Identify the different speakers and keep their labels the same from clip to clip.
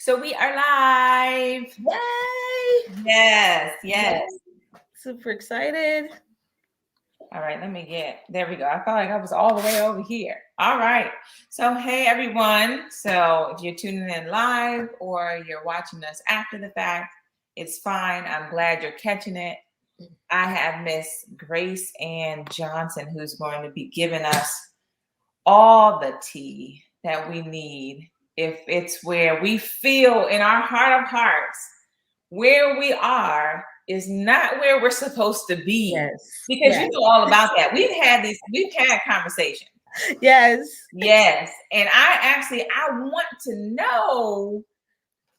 Speaker 1: So we are live.
Speaker 2: Yay!
Speaker 1: Yes,
Speaker 2: Yay.
Speaker 1: yes.
Speaker 2: Super excited.
Speaker 1: All right, there we go. I felt like I was all the way over here. All right. So, hey, everyone. So, if you're tuning in live or you're watching us after the fact, it's fine. I'm glad you're catching it. I have Miss Grace Ann Johnson, who's going to be giving us all the tea that we need if it's where we feel in our heart of hearts where we are is not where we're supposed to be.
Speaker 2: Yes.
Speaker 1: Because
Speaker 2: Yes.
Speaker 1: you know all about that. We've had conversations.
Speaker 2: Yes.
Speaker 1: Yes. And I want to know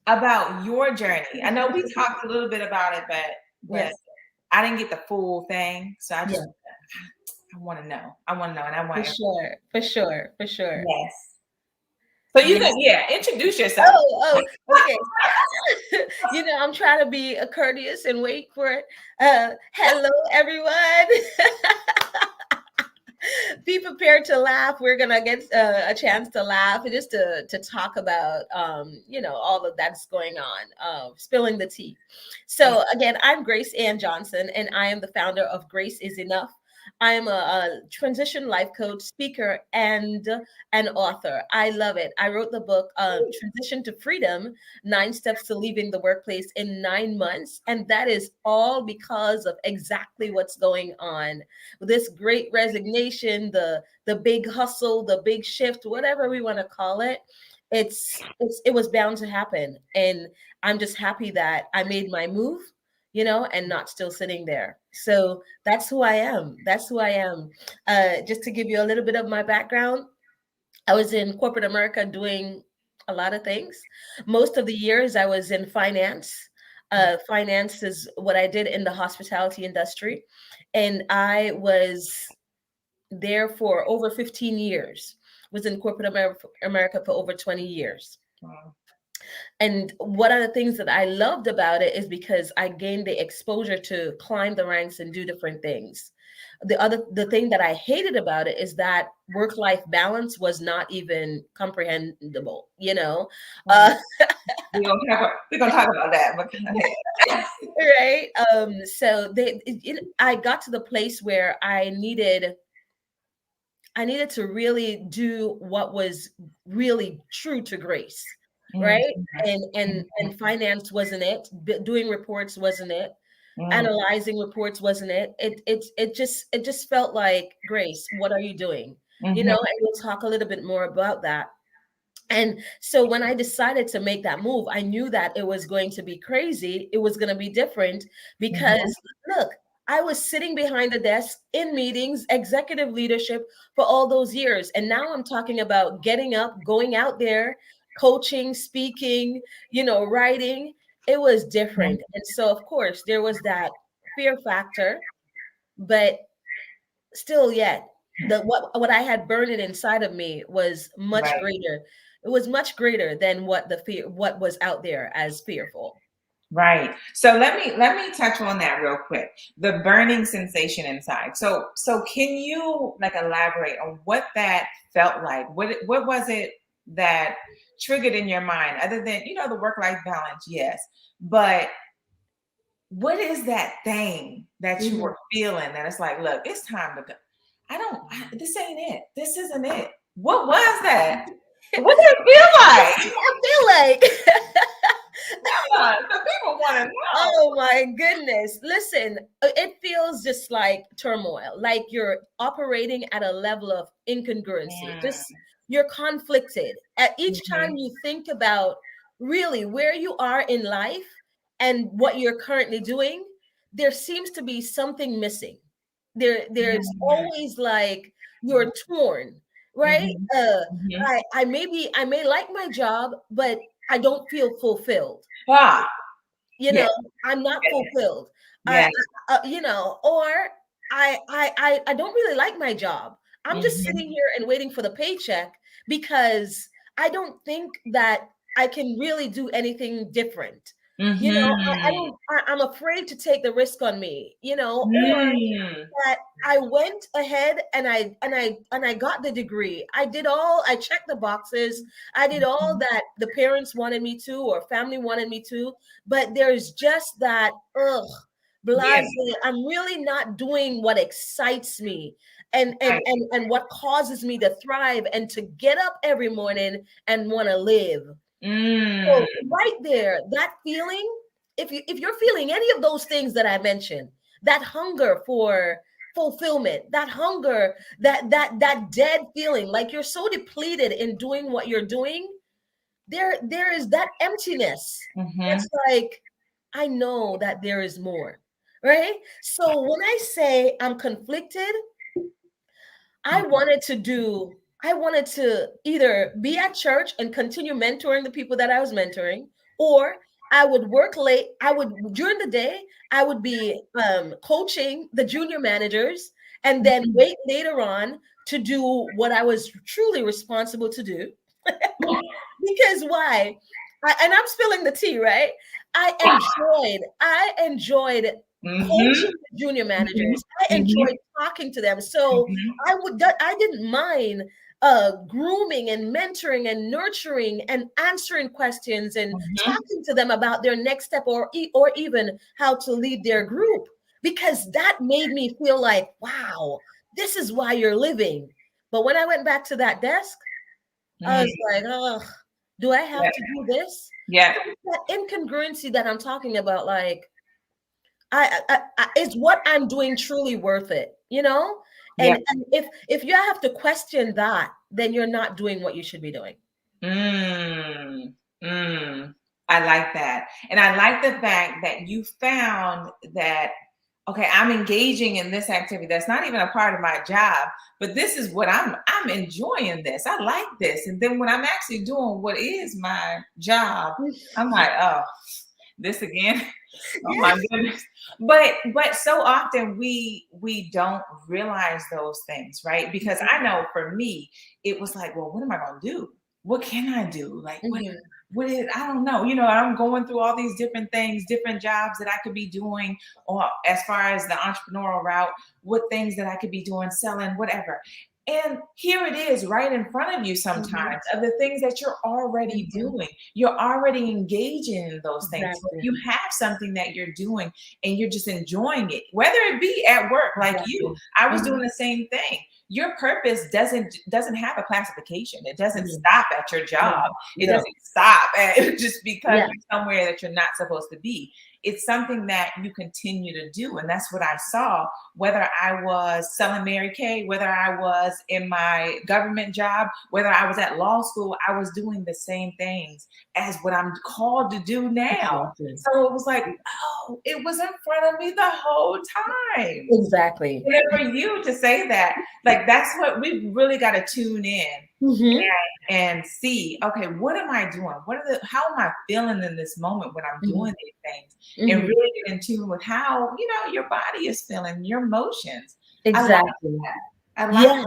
Speaker 1: about your journey. I know we talked a little bit about it, but
Speaker 2: Yes.
Speaker 1: I didn't get the full thing. So I want to know. And I want
Speaker 2: For sure.
Speaker 1: yes. So you
Speaker 2: Yes.
Speaker 1: can introduce yourself.
Speaker 2: Okay. I'm trying to be courteous and wait for it. Hello, everyone. Be prepared to laugh. We're gonna get a chance to laugh and just to talk about all of that's going on, spilling the tea. So again, I'm Grace Ann Johnson, and I am the founder of Grace Is Enough. I am a transition life coach, speaker, and an author. I love it. I wrote the book Transition to Freedom: 9 Steps to Leaving the Workplace in 9 months, and that is all because of exactly what's going on. This great resignation, the big hustle, the big shift, whatever we want to call it, it was bound to happen. And I'm just happy that I made my move, and not still sitting there. So that's who I am. Just to give you a little bit of my background, I was in corporate America doing a lot of things. Most of the years I was in finance. Finance is what I did in the hospitality industry. And I was there for over 15 years, was in corporate America for over 20 years.
Speaker 1: Wow.
Speaker 2: And one of the things that I loved about it is because I gained the exposure to climb the ranks and do different things. The thing that I hated about it is that work-life balance was not even comprehensible,
Speaker 1: We're gonna talk about that. But
Speaker 2: right. So I got to the place where I needed to really do what was really true to Grace, right? And finance wasn't it. Doing reports wasn't it. Analyzing reports wasn't it. It just felt like, Grace, what are you doing? And we'll talk a little bit more about that. And so when I decided to make that move, I knew that it was going to be crazy. It was going to be different because look, I was sitting behind the desk in meetings, executive leadership for all those years. And now I'm talking about getting up, going out there, coaching, speaking, writing. It was different. And so, of course, there was that fear factor, but still yet what I had burning inside of me was much
Speaker 1: right.
Speaker 2: greater. It was much greater than what was out there as fearful.
Speaker 1: Right. So let me touch on that real quick. The burning sensation inside. So can you like elaborate on what that felt like? What was it that triggered in your mind other than, the work-life balance? Yes. But what is that thing that you were feeling that it's like, look, it's time to go. This ain't it. This isn't it. What was that? What did it feel like?
Speaker 2: I feel like
Speaker 1: The people want to know.
Speaker 2: oh my goodness. Listen, it feels just like turmoil, like you're operating at a level of incongruency. Just you're conflicted. At each time you think about really where you are in life and what you're currently doing, there seems to be something missing. There's always like you're torn, right? I may like my job, but I don't feel fulfilled.
Speaker 1: Ah,
Speaker 2: you
Speaker 1: yeah,
Speaker 2: know I'm not fulfilled.
Speaker 1: yeah.
Speaker 2: Or I don't really like my job. I'm just sitting here and waiting for the paycheck because I don't think that I can really do anything different. You know, I
Speaker 1: Mm-hmm.
Speaker 2: don't, I'm afraid to take the risk on me, you know, or
Speaker 1: Mm.
Speaker 2: that I went ahead and I got the degree. I checked the boxes. I did all
Speaker 1: Mhm.
Speaker 2: that the parents wanted me to or family wanted me to, but there's just that
Speaker 1: Yeah.
Speaker 2: blase. I'm really not doing what excites me
Speaker 1: Right.
Speaker 2: and what causes me to thrive and to get up every morning and want to live.
Speaker 1: Mm.
Speaker 2: So right there, that feeling, if you're feeling any of those things that I mentioned, that hunger for fulfillment, that hunger, that dead feeling, like you're so depleted in doing what you're doing, there is that emptiness.
Speaker 1: Mm-hmm.
Speaker 2: It's like, I know that there is more, right? So when I say I'm conflicted, I wanted to either be at church and continue mentoring the people that I was mentoring, or I would work late. I would, during the day, I would be coaching the junior managers and then wait later on to do what I was truly responsible to do. Because why? And I'm spilling the tea, right? I enjoyed
Speaker 1: Mm-hmm.
Speaker 2: coaching the junior
Speaker 1: Mm-hmm.
Speaker 2: managers. I
Speaker 1: Mm-hmm.
Speaker 2: enjoyed talking to them. So I didn't mind grooming and mentoring and nurturing and answering questions and
Speaker 1: Mm-hmm.
Speaker 2: talking to them about their next step, or even how to lead their group, because that made me feel like, wow, this is why you're living. But when I went back to that desk, I was
Speaker 1: Mm.
Speaker 2: like, oh, do I
Speaker 1: Yeah.
Speaker 2: have to do this?
Speaker 1: Yeah.
Speaker 2: So it's that incongruency that I'm talking about, like, is what I'm doing truly worth it, you know?
Speaker 1: Yeah.
Speaker 2: And if you have to question that, then you're not doing what you should be doing.
Speaker 1: Mm. Mm. I like that. And I like the fact that you found that, okay, I'm engaging in this activity that's not even a part of my job, but this is what I'm enjoying this. I like this. And then when I'm actually doing what is my job, I'm like, oh, this again. Oh
Speaker 2: Yeah.
Speaker 1: my goodness. But so often we don't realize those things, right? Because I know for me, it was like, well, what am I gonna do? What can I do? Like
Speaker 2: Mhm.
Speaker 1: what is, I don't know. You know, I'm going through all these different things, different jobs that I could be doing, or as far as the entrepreneurial route, what things that I could be doing, selling, whatever. And here it is right in front of you
Speaker 2: Mhm.
Speaker 1: sometimes of the things that you're already
Speaker 2: Mhm.
Speaker 1: doing. You're already engaging in those things. So if
Speaker 2: Exactly.
Speaker 1: you have something that you're doing and you're just enjoying it, whether it be at work like you,
Speaker 2: Exactly.
Speaker 1: I was doing
Speaker 2: Mhm.
Speaker 1: the same thing. Your purpose doesn't have a classification. It doesn't
Speaker 2: Mhm.
Speaker 1: stop at your job.
Speaker 2: No.
Speaker 1: It
Speaker 2: No.
Speaker 1: doesn't stop at just because
Speaker 2: Yeah.
Speaker 1: you're somewhere that you're not supposed to be. It's something that you continue to do. And that's what I saw, whether I was selling Mary Kay, whether I was in my government job, whether I was at law school, I was doing the same things as what I'm called to do now.
Speaker 2: Exactly.
Speaker 1: So it was like, oh, it was in front of me the whole time.
Speaker 2: Exactly.
Speaker 1: And then for you to say that, like that's what we really got to tune in
Speaker 2: Mhm.
Speaker 1: and see, okay, what am I doing? How am I feeling in this moment when I'm
Speaker 2: Mhm.
Speaker 1: doing these things? And
Speaker 2: Mhm.
Speaker 1: really get in tune with how, your body is feeling, your emotions. I like
Speaker 2: Exactly.
Speaker 1: that. I like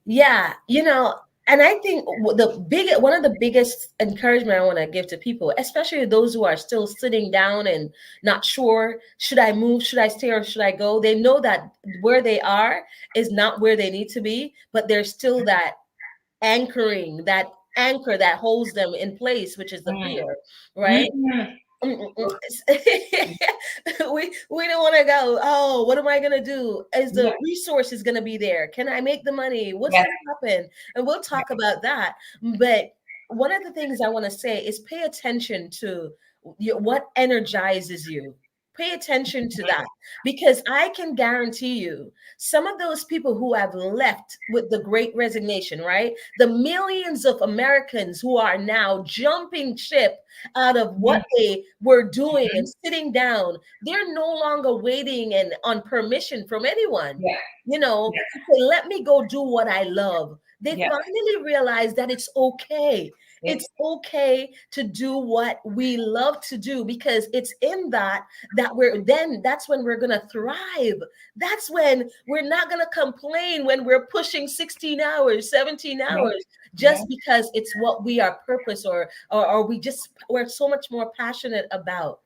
Speaker 2: Yeah. Yeah, and I think one of the biggest encouragement I want to give to people, especially those who are still sitting down and not sure, should I move, should I stay, or should I go? They know that where they are is not where they need to be, but there's still that anchor that holds them in place, which is the
Speaker 1: mm,
Speaker 2: fear, right?
Speaker 1: mm,
Speaker 2: We don't want to go, oh, what am I going to do? Is
Speaker 1: yeah,
Speaker 2: the resources going to be there? Can I make the money? What's
Speaker 1: yes,
Speaker 2: going to happen? And we'll talk about that. But one of the things I want to say is pay attention to what energizes you. Pay attention to that, because I can guarantee you some of those people who have left with the great resignation, right? The millions of Americans who are now jumping ship out of
Speaker 1: mhm,
Speaker 2: what they were doing and
Speaker 1: mhm,
Speaker 2: sitting down. They're no longer waiting and on permission from anyone,
Speaker 1: yeah,
Speaker 2: to say, let me go do what I love. They
Speaker 1: yeah,
Speaker 2: finally realize that it's okay. It's okay to do what we love to do, because it's in that's when we're going to thrive. That's when we're not going to complain when we're pushing 16 hours, 17
Speaker 1: Yeah.
Speaker 2: hours,
Speaker 1: Yeah.
Speaker 2: just because it's what we are purpose, or we're so much more passionate about.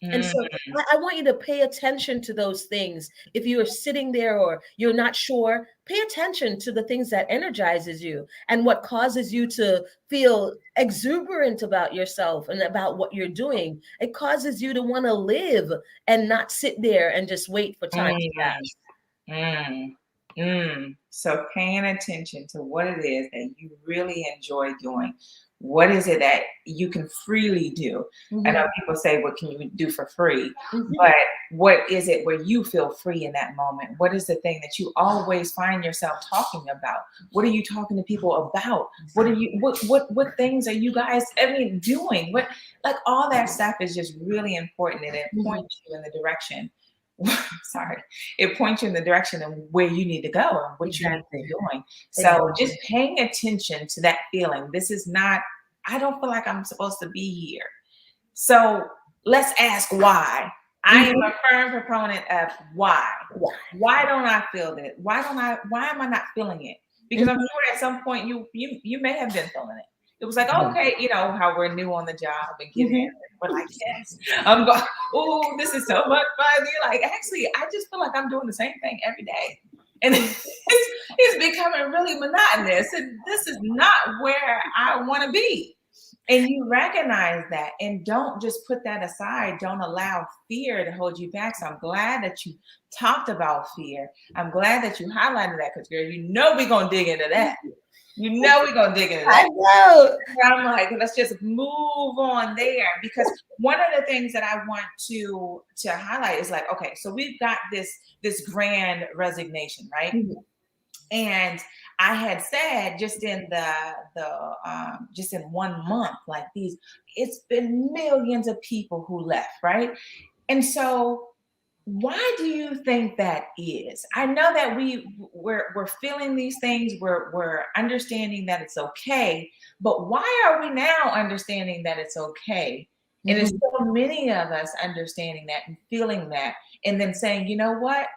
Speaker 2: And
Speaker 1: Mm,
Speaker 2: so I want you to pay attention to those things. If you are sitting there or you're not sure, pay attention to the things that energizes you and what causes you to feel exuberant about yourself and about what you're doing. It causes you to want to live and not sit there and just wait for time to
Speaker 1: mm,
Speaker 2: pass.
Speaker 1: mm, So paying attention to what it is that you really enjoy doing. What is it that you can freely do? I know
Speaker 2: Mhm,
Speaker 1: people say, what can you do for free?
Speaker 2: mhm.
Speaker 1: But what is it where you feel free in that moment? What is the thing that you always find yourself talking about? What are you talking to people about? What things are you guys, doing? Like all that stuff is just really important, and it
Speaker 2: Mhm.
Speaker 1: points you in the direction. Sorry, it points you in the direction of where you need to go and what you need to be
Speaker 2: Exactly.
Speaker 1: doing. So just
Speaker 2: Exactly.
Speaker 1: paying attention to that feeling. This is not, I don't feel like I'm supposed to be here. So let's ask why. I am
Speaker 2: Mhm.
Speaker 1: a firm proponent of why.
Speaker 2: Why?
Speaker 1: Why don't I feel it? Why am I not feeling it? Because I'm
Speaker 2: Mhm.
Speaker 1: sure at some point you may have been feeling it. It was like,
Speaker 2: Mhm.
Speaker 1: okay, how we're new on the job and getting in.
Speaker 2: Mhm.
Speaker 1: We're like, yes, I'm going, oh, this is so much fun. You're like, actually, I just feel like I'm doing the same thing every day. And it's becoming really monotonous. And this is not where I want to be. And you recognize that and don't just put that aside. Don't allow fear to hold you back. So I'm glad that you talked about fear. I'm glad that you highlighted that, because girl, we're gonna dig into that. We're gonna dig into
Speaker 2: I
Speaker 1: that.
Speaker 2: know.
Speaker 1: I'm like, let's just move on there, because one of the things that I want to highlight is like, okay, so we've got this grand resignation, right?
Speaker 2: Mhm.
Speaker 1: And I had said just in just in 1 month, like it's been millions of people who left, right? And so why do you think that is? I know that we're feeling these things, we're understanding that it's okay, but why are we now understanding that it's okay? And there's
Speaker 2: Mhm.
Speaker 1: so many of us understanding that and feeling that, and then saying, you know what?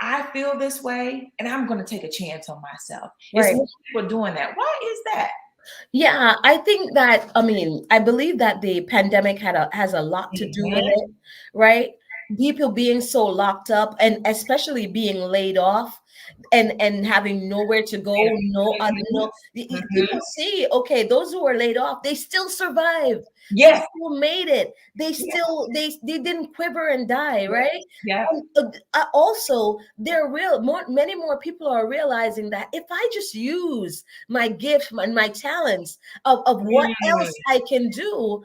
Speaker 1: I feel this way, and I'm going to take a chance on myself. It's
Speaker 2: Right.
Speaker 1: more people doing that. Why is that?
Speaker 2: Yeah, I think that, I mean, I believe that the pandemic has a lot to do with
Speaker 1: Mhm.
Speaker 2: it, right? People being so locked up and especially being laid off and having nowhere to go, no, people
Speaker 1: Mhm.
Speaker 2: see, okay, those who are laid off, they still survived. They
Speaker 1: Yes.
Speaker 2: still made it. They didn't quiver and die,
Speaker 1: Yeah.
Speaker 2: right?
Speaker 1: Yeah.
Speaker 2: And also, many more people are realizing that if I just use my gift and my talents of what
Speaker 1: Mm.
Speaker 2: else I can do,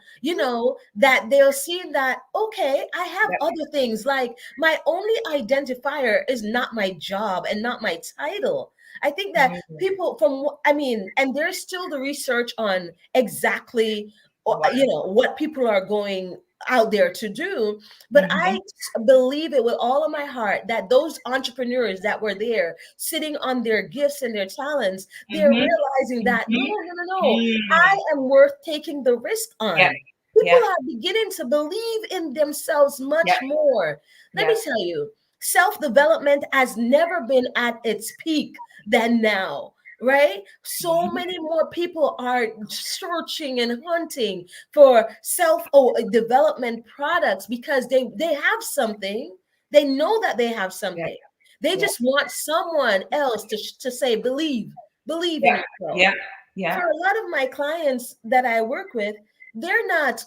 Speaker 2: that they'll see that, okay, I have
Speaker 1: Yep.
Speaker 2: other things. Like, my only identifier is not my job and not my title. I think that
Speaker 1: Mm.
Speaker 2: people and there's still the research on exactly,
Speaker 1: Right.
Speaker 2: what people are going out there to do. But I
Speaker 1: Mhm.
Speaker 2: believe it with all of my heart that those entrepreneurs that were there sitting on their gifts and their talents, they're
Speaker 1: Mhm.
Speaker 2: realizing that no,
Speaker 1: Mhm.
Speaker 2: no, no, no,
Speaker 1: Mm.
Speaker 2: I am worth taking the risk
Speaker 1: Yep.
Speaker 2: on. People
Speaker 1: Yep.
Speaker 2: are beginning to believe in themselves much
Speaker 1: Yep.
Speaker 2: more. Let me
Speaker 1: Yep.
Speaker 2: tell you, self development has never been at its peak than now. Right? So
Speaker 1: Mhm.
Speaker 2: many more people are searching and hunting for self development products because they have something. They know that they have
Speaker 1: Yep.
Speaker 2: something. They
Speaker 1: Yep.
Speaker 2: just want someone else to say, believe in
Speaker 1: Yep.
Speaker 2: yourself.
Speaker 1: Yep.
Speaker 2: For
Speaker 1: Yep.
Speaker 2: a lot of my clients that I work with, they're not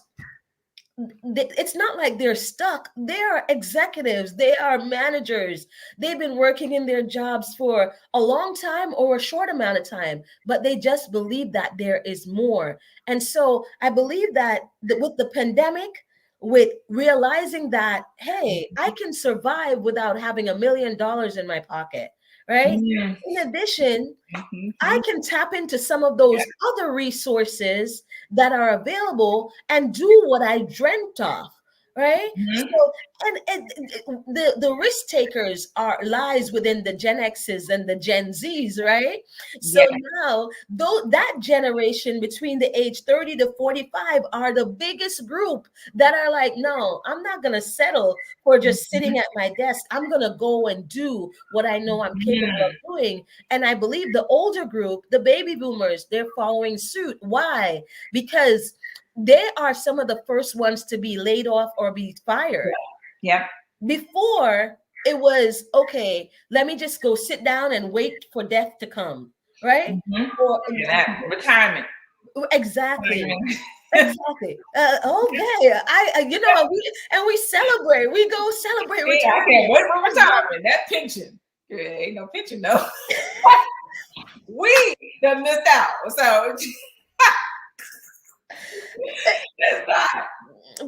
Speaker 2: it's not like they're stuck. They are executives, they are managers. They've been working in their jobs for a long time or a short amount of time, but they just believe that there is more. And so I believe that with the pandemic, with realizing that, hey, I can survive without having $1 million in my pocket, right?
Speaker 1: Mm.
Speaker 2: In addition, I
Speaker 1: Mhm.
Speaker 2: can tap into some of those
Speaker 1: Yep.
Speaker 2: other resources that are available and do what I dreamt of, right?
Speaker 1: Mhm.
Speaker 2: So the risk takers are lies within the Gen X's and the Gen Z's, right? So
Speaker 1: Yeah.
Speaker 2: now, though that generation between the age 30 to 45 are the biggest group that are like, no, I'm not gonna settle for just sitting
Speaker 1: Mhm.
Speaker 2: at my desk. I'm gonna go and do what I know I'm capable of
Speaker 1: Mhm.
Speaker 2: doing. And I believe the older group, the baby boomers, they're following suit. Why? Because they are some of the first ones to be laid off or be
Speaker 1: Yeah.
Speaker 2: fired.
Speaker 1: Yep.
Speaker 2: Before, it was okay, let me just go sit down and wait for death to come, right?
Speaker 1: Mhm.
Speaker 2: Or
Speaker 1: Yeah, that retirement.
Speaker 2: exactly.
Speaker 1: Retirement.
Speaker 2: Exactly. Okay. We celebrate. We go celebrate
Speaker 1: Yeah, I can't wait
Speaker 2: retirement.
Speaker 1: for retirement. That pension. Yeah, ain't no pension though. We done missed out. So that's not.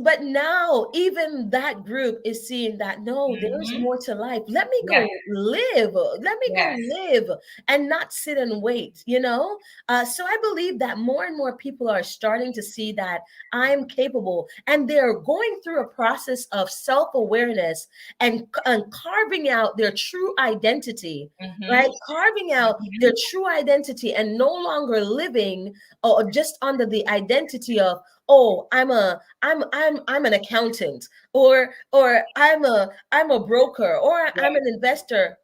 Speaker 2: But now even that group is seeing that no, there's
Speaker 1: Mhm.
Speaker 2: more to life. Let me
Speaker 1: Yes.
Speaker 2: go live. Let me go
Speaker 1: Yes.
Speaker 2: live and not sit and wait, so I believe that more and more people are starting to see that I'm capable, and they're going through a process of self-awareness and carving out their true identity,
Speaker 1: Mhm.
Speaker 2: right? Carving out their
Speaker 1: Mhm.
Speaker 2: true identity and no longer living just under the identity of, oh, I'm an accountant, or I'm a broker, or I'm
Speaker 1: Right.
Speaker 2: an investor.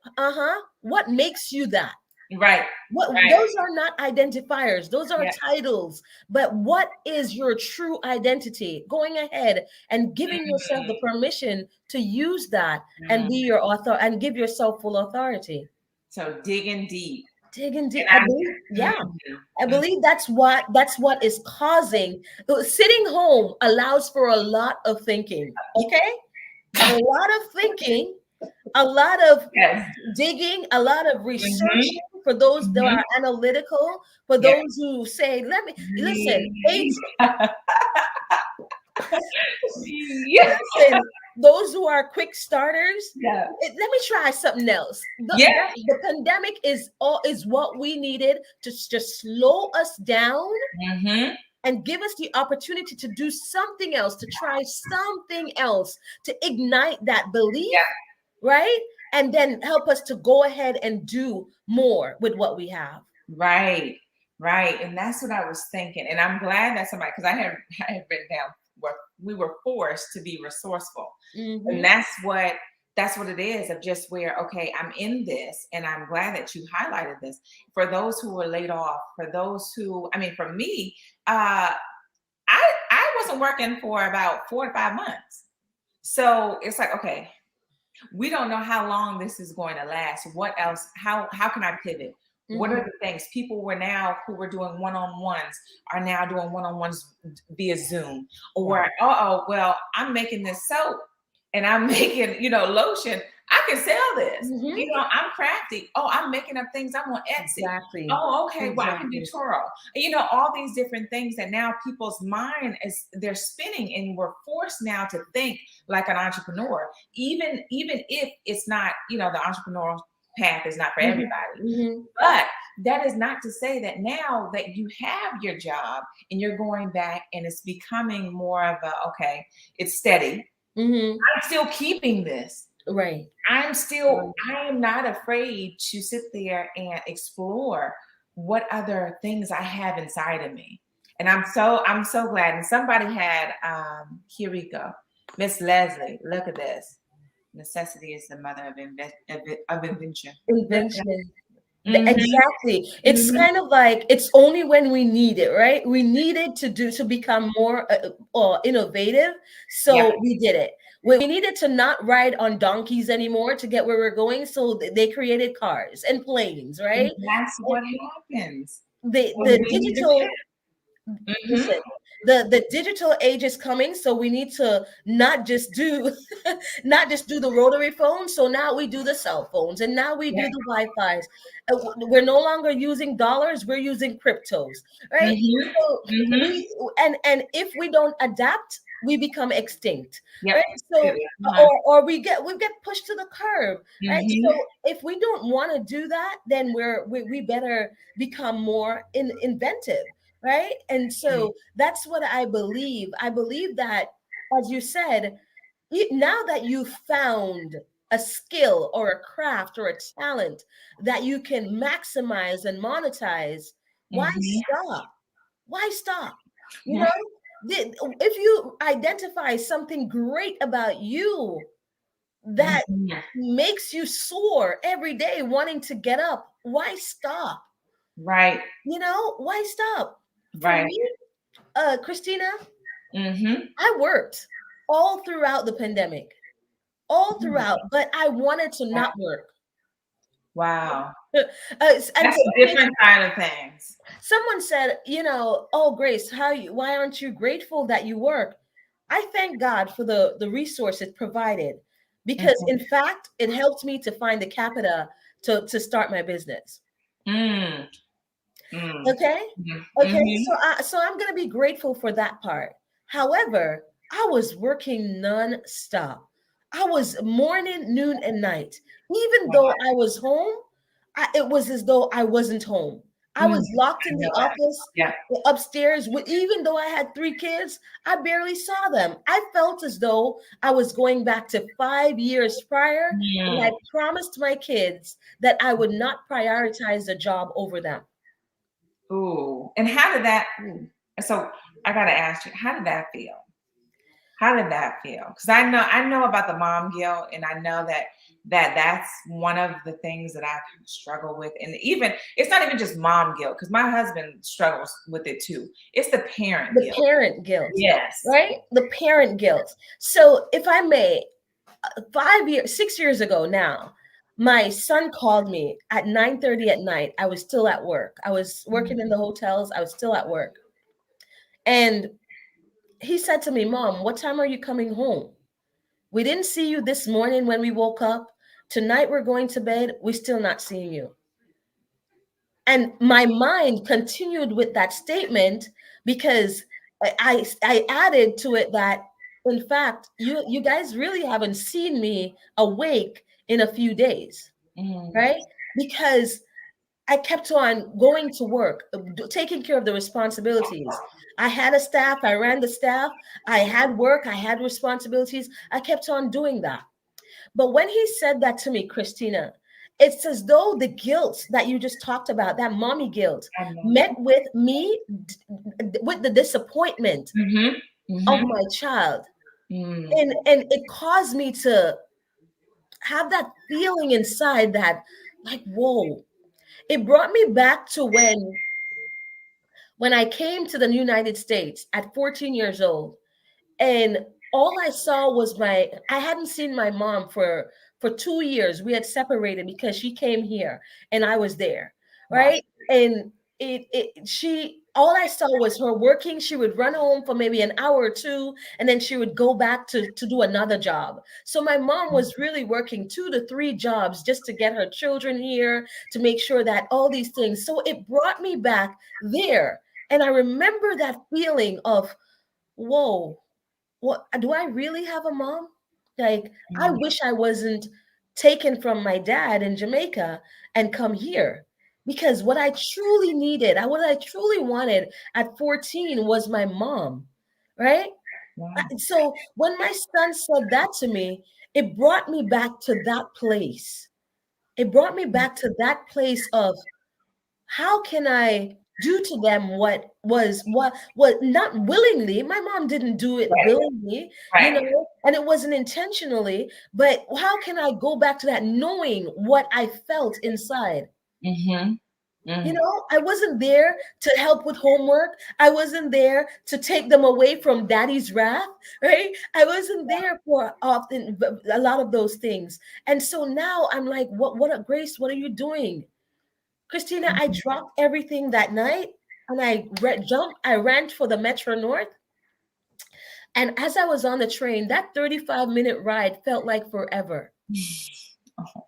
Speaker 2: What makes you that?
Speaker 1: Right.
Speaker 2: What,
Speaker 1: Right.
Speaker 2: those are not identifiers, those are
Speaker 1: Yeah.
Speaker 2: titles. But what is your true identity? Going ahead and giving yourself the permission to use that and be
Speaker 1: Mm.
Speaker 2: your author and give yourself full authority.
Speaker 1: So digging deep.
Speaker 2: Digging deep. I
Speaker 1: And
Speaker 2: believe,
Speaker 1: I
Speaker 2: yeah.
Speaker 1: mhm.
Speaker 2: I
Speaker 1: Mhm.
Speaker 2: believe that's what is causing sitting home allows for a lot of thinking. Okay, a lot of thinking, a lot of
Speaker 1: Yes.
Speaker 2: digging, a lot of
Speaker 1: Mhm.
Speaker 2: researching for those that
Speaker 1: Mhm.
Speaker 2: are analytical, for
Speaker 1: Yeah.
Speaker 2: those who say, let me listen, age,
Speaker 1: Yeah.
Speaker 2: listen, those who are quick starters.
Speaker 1: Yeah.
Speaker 2: Let me try something else.
Speaker 1: Yeah.
Speaker 2: The pandemic is what we needed to just slow us down
Speaker 1: Mhm.
Speaker 2: and give us the opportunity to do something else, to try something else, to ignite that belief,
Speaker 1: Yeah.
Speaker 2: right? And then help us to go ahead and do more with what we have.
Speaker 1: Right. Right. And that's what I was thinking. And I'm glad that somebody, because I had written down where we were forced to be resourceful. And
Speaker 2: Mm-hmm.
Speaker 1: that's what it is, of just where, okay, I'm in this, and I'm glad that you highlighted this. For those who were laid off, for those who, I mean, for me, I wasn't working for about 4 to 5 months. So it's like, okay, we don't know how long this is going to last. What else? How can I pivot? What are
Speaker 2: Mm-hmm.
Speaker 1: the things? People were now who were doing one-on-ones are now doing one-on-ones via Zoom. Or,
Speaker 2: Right.
Speaker 1: well, I'm making this soap and I'm making, lotion. I can sell this.
Speaker 2: Mm-hmm.
Speaker 1: I'm crafty. Oh, I'm making up things. I'm on Etsy.
Speaker 2: Exactly.
Speaker 1: Oh, okay. Well, I can do
Speaker 2: Exactly.
Speaker 1: Turo. All these different things that now people's mind is they're spinning, and we're forced now to think like an entrepreneur, even if it's not, the entrepreneurial path is not for
Speaker 2: Mm-hmm.
Speaker 1: everybody.
Speaker 2: Mm-hmm.
Speaker 1: But that is not to say that now that you have your job and you're going back and it's becoming more of a, okay, it's steady.
Speaker 2: Mm-hmm.
Speaker 1: I'm still keeping this.
Speaker 2: Right.
Speaker 1: I am not afraid to sit there and explore what other things I have inside of me. And I'm so glad. And somebody had, here we go. Miss Leslie, look at this. Necessity is the mother of invention.
Speaker 2: Invention.
Speaker 1: Mm-hmm.
Speaker 2: Exactly. It's
Speaker 1: Mm-hmm.
Speaker 2: kind of like it's only when we need it, right? We needed to become more innovative,
Speaker 1: Yep.
Speaker 2: so we did it. We needed to not ride on donkeys anymore to get where we're going, so they created cars and planes,
Speaker 1: And
Speaker 2: right?
Speaker 1: that's
Speaker 2: And
Speaker 1: what happens
Speaker 2: the
Speaker 1: when we need to
Speaker 2: digital
Speaker 1: shift. Mm-hmm.
Speaker 2: listen, the digital age is coming, so we need to not just do not just do the rotary phone. So now we do the cell phones, and now we do
Speaker 1: Yeah.
Speaker 2: the Wi-Fi's. We're no longer using dollars, we're using cryptos, right? So
Speaker 1: Mm-hmm. Mm-hmm.
Speaker 2: and if we don't adapt, we become extinct,
Speaker 1: Yep.
Speaker 2: right? So
Speaker 1: Uh-huh.
Speaker 2: or we get pushed to the curb, right?
Speaker 1: Mm-hmm.
Speaker 2: So if we don't want to do that, then we better become more inventive, right? And so that's what I believe. I believe that, as you said, now that you found a skill or a craft or a talent that you can maximize and monetize, why
Speaker 1: Mm-hmm.
Speaker 2: stop? Why stop? You know, if you identify something great about you that
Speaker 1: Mm-hmm.
Speaker 2: makes you soar every day wanting to get up, why stop?
Speaker 1: Right.
Speaker 2: Why stop? For
Speaker 1: Right.
Speaker 2: me, Christina,
Speaker 1: Mm-hmm.
Speaker 2: I worked all throughout the pandemic, all throughout, but I wanted to not work.
Speaker 1: Wow.
Speaker 2: And
Speaker 1: That's a different side of things.
Speaker 2: someone said, oh Grace, why aren't you grateful that you work? I thank God for the resource it provided, because
Speaker 1: Mm-hmm.
Speaker 2: in fact it helped me to find the capita to start my business.
Speaker 1: Mm. Mm.
Speaker 2: Okay. Okay.
Speaker 1: Mm-hmm.
Speaker 2: So I'm gonna be grateful for that part. However, I was working non-stop. I was morning, noon, and night. Even though I was home, it was as though I wasn't home. I
Speaker 1: Mm.
Speaker 2: was locked
Speaker 1: I
Speaker 2: in
Speaker 1: know
Speaker 2: the
Speaker 1: that.
Speaker 2: office
Speaker 1: Yeah.
Speaker 2: upstairs with, even though I had 3 kids, I barely saw them. I felt as though I was going back to 5 years prior when
Speaker 1: Mm.
Speaker 2: I promised my kids that I would not prioritize a job over them.
Speaker 1: Ooh. And how did that? Ooh. So I gotta ask you, how did that feel? How did that feel? Because I know about the mom guilt, and I know that's one of the things that I struggle with. And even it's not even just mom guilt, because my husband struggles with it too. It's the parent
Speaker 2: The
Speaker 1: guilt.
Speaker 2: parent guilt,
Speaker 1: Yes.
Speaker 2: right? The parent guilt. So, if I may, 5 years, 6 years ago now, my son called me at 9:30 at night. I was still at work. I was working in the hotels. I was still at work. And he said to me, Mom, what time are you coming home? We didn't see you this morning when we woke up. Tonight we're going to bed. We're still not seeing you. And my mind continued with that statement because I added to it that, in fact, you guys really haven't seen me awake in a few days,
Speaker 1: Mm.
Speaker 2: right? Because I kept on going to work, taking care of the responsibilities. I had a staff, I ran the staff, I had work, I had responsibilities. I kept on doing that. But when he said that to me, Christina, it's as though the guilt that you just talked about, that mommy guilt,
Speaker 1: I know.
Speaker 2: met with me with the disappointment
Speaker 1: Mm-hmm.
Speaker 2: of
Speaker 1: Mm-hmm.
Speaker 2: my child.
Speaker 1: Mm.
Speaker 2: And it caused me to have that feeling inside that, like, whoa. It brought me back to when I came to the United States at 14 years old, and all I saw was I hadn't seen my mom for 2 years. We had separated because she came here and I was there,
Speaker 1: Wow.
Speaker 2: right? And she all I saw was her working. She would run home for maybe an hour or two, and then she would go back to do another job. So my mom was really working 2 to 3 jobs just to get her children here, to make sure that all these things. So it brought me back there. And I remember that feeling of, whoa, what, do I really have a mom? Like, I
Speaker 1: Mm.
Speaker 2: wish I wasn't taken from my dad in Jamaica and come here, because what I truly needed, what I truly wanted at 14 was my mom, right?
Speaker 1: Wow.
Speaker 2: So when my son said that to me, it brought me back to that place. It brought me back to that place of, how can I do to them what not willingly? My mom didn't do it
Speaker 1: Right.
Speaker 2: willingly,
Speaker 1: Right.
Speaker 2: and it wasn't intentionally, but how can I go back to that knowing what I felt inside?
Speaker 1: Mm-hmm. Mm.
Speaker 2: I wasn't there to help with homework. I wasn't there to take them away from daddy's wrath, right? I wasn't there for often a lot of those things. And so now I'm like, what a Grace, what are you doing? Christina, I dropped everything that night and I ran for the Metro North. And as I was on the train, that 35-minute ride felt like forever.
Speaker 1: Oh,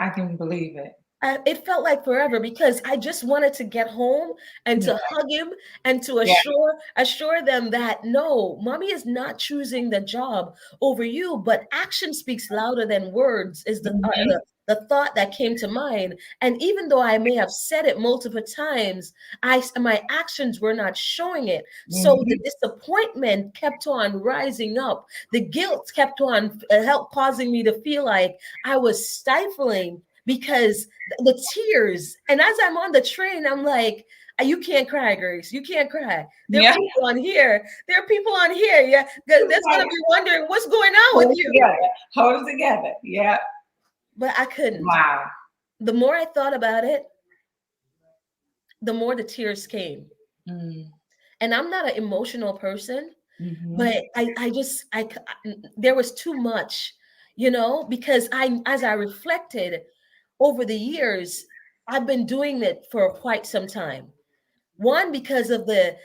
Speaker 1: I can believe it.
Speaker 2: It felt like forever because I just wanted to get home and
Speaker 1: Yeah.
Speaker 2: to hug him and to
Speaker 1: Yeah.
Speaker 2: assure them that no, mommy is not choosing the job over you, but action speaks louder than words is
Speaker 1: Mhm.
Speaker 2: the thought that came to mind. And even though I may have said it multiple times, my actions were not showing it. So the
Speaker 1: Mhm.
Speaker 2: disappointment kept on rising up. The guilt kept on help causing me to feel like I was stifling because the tears. And as I'm on the train, I'm like, you can't cry, Grace. You can't cry. There are
Speaker 1: Yeah.
Speaker 2: people on here. There are people on here. Yeah, that's gonna be wondering what's going on with
Speaker 1: Hold it
Speaker 2: you.
Speaker 1: together. Hold it together. Yeah.
Speaker 2: But I couldn't.
Speaker 1: Wow.
Speaker 2: The more I thought about it, the more the tears came.
Speaker 1: Mm.
Speaker 2: And I'm not an emotional person,
Speaker 1: Mhm.
Speaker 2: but there was too much, because as I reflected over the years, I've been doing it for quite some time. One, because of the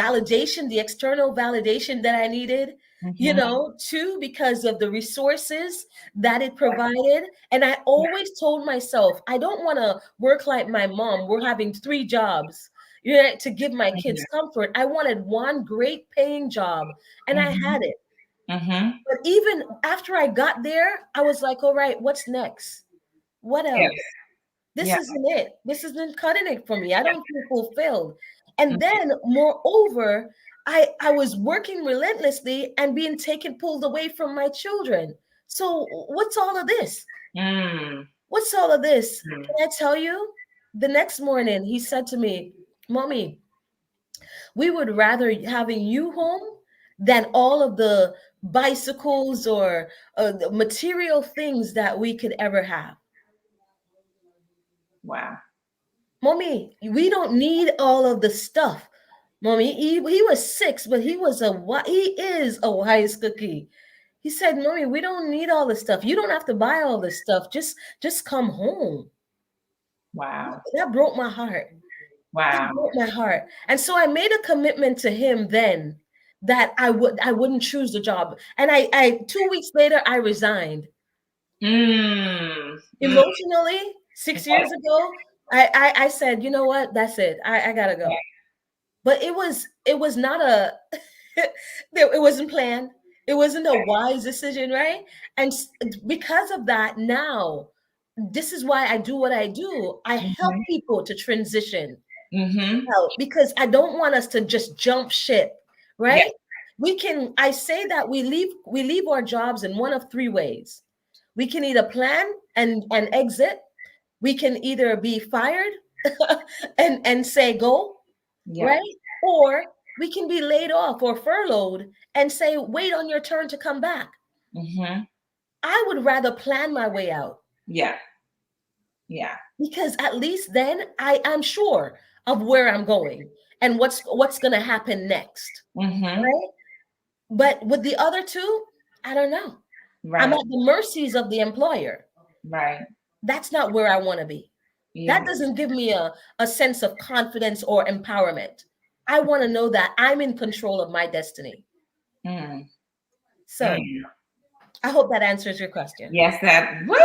Speaker 2: validation, the external validation that I needed.
Speaker 1: Mhm.
Speaker 2: Two, because of the resources that it provided. And I always told myself, I don't want to work like my mom. We're having three jobs, to give my kids comfort. I wanted one great paying job, and I
Speaker 1: Mhm.
Speaker 2: had it.
Speaker 1: Mhm.
Speaker 2: But even after I got there, I was like, all right, what's next? What
Speaker 1: Yes.
Speaker 2: else? This
Speaker 1: Yeah.
Speaker 2: isn't it. This isn't cutting it for me. I
Speaker 1: Yeah.
Speaker 2: don't feel fulfilled.
Speaker 1: Mhm.
Speaker 2: And then, moreover, I was working relentlessly and being pulled away from my children. So what's all of this?
Speaker 1: Mm.
Speaker 2: What's all of this?
Speaker 1: Mm.
Speaker 2: Can I tell you? The next morning, he said to me, Mommy, we would rather having you home than all of the bicycles or the material things that we could ever have.
Speaker 1: Wow.
Speaker 2: Mommy, we don't need all of the stuff. Mommy, he was 6, but he is a wise cookie. He said, Mommy, we don't need all the stuff. You don't have to buy all this stuff. Just come home.
Speaker 1: Wow.
Speaker 2: That broke my heart. That
Speaker 1: Wow.
Speaker 2: broke my heart. And so I made a commitment to him then that I wouldn't choose the job. And I 2 weeks later I resigned.
Speaker 1: Mm. Mm.
Speaker 2: Emotionally, 6 years ago, I said, you know what? That's it. I gotta go. But it was not it wasn't planned. It wasn't a wise decision, right? And because of that, now this is why I do what I do. I help
Speaker 1: Mhm.
Speaker 2: people to transition
Speaker 1: Mhm.
Speaker 2: out because I don't want us to just jump ship,
Speaker 1: Yeah.
Speaker 2: right? I say that we leave our jobs in one of three ways. We can either plan and exit. We can either be fired and say go,
Speaker 1: Yeah.
Speaker 2: right? Or we can be laid off or furloughed and say, wait on your turn to come back.
Speaker 1: Mhm.
Speaker 2: I would rather plan my way out
Speaker 1: Yeah. Yeah.
Speaker 2: because at least then I'm sure of where I'm going and what's gonna happen next.
Speaker 1: Mhm.
Speaker 2: Right? But with the other two, I don't know. I'm
Speaker 1: Right.
Speaker 2: at the mercies of the employer.
Speaker 1: Right.
Speaker 2: That's not where I want to be. That
Speaker 1: Yeah.
Speaker 2: doesn't give me a sense of confidence or empowerment. I want to know that I'm in control of my destiny.
Speaker 1: Mm.
Speaker 2: So
Speaker 1: Mm.
Speaker 2: I hope that answers your question.
Speaker 1: Yes, that what?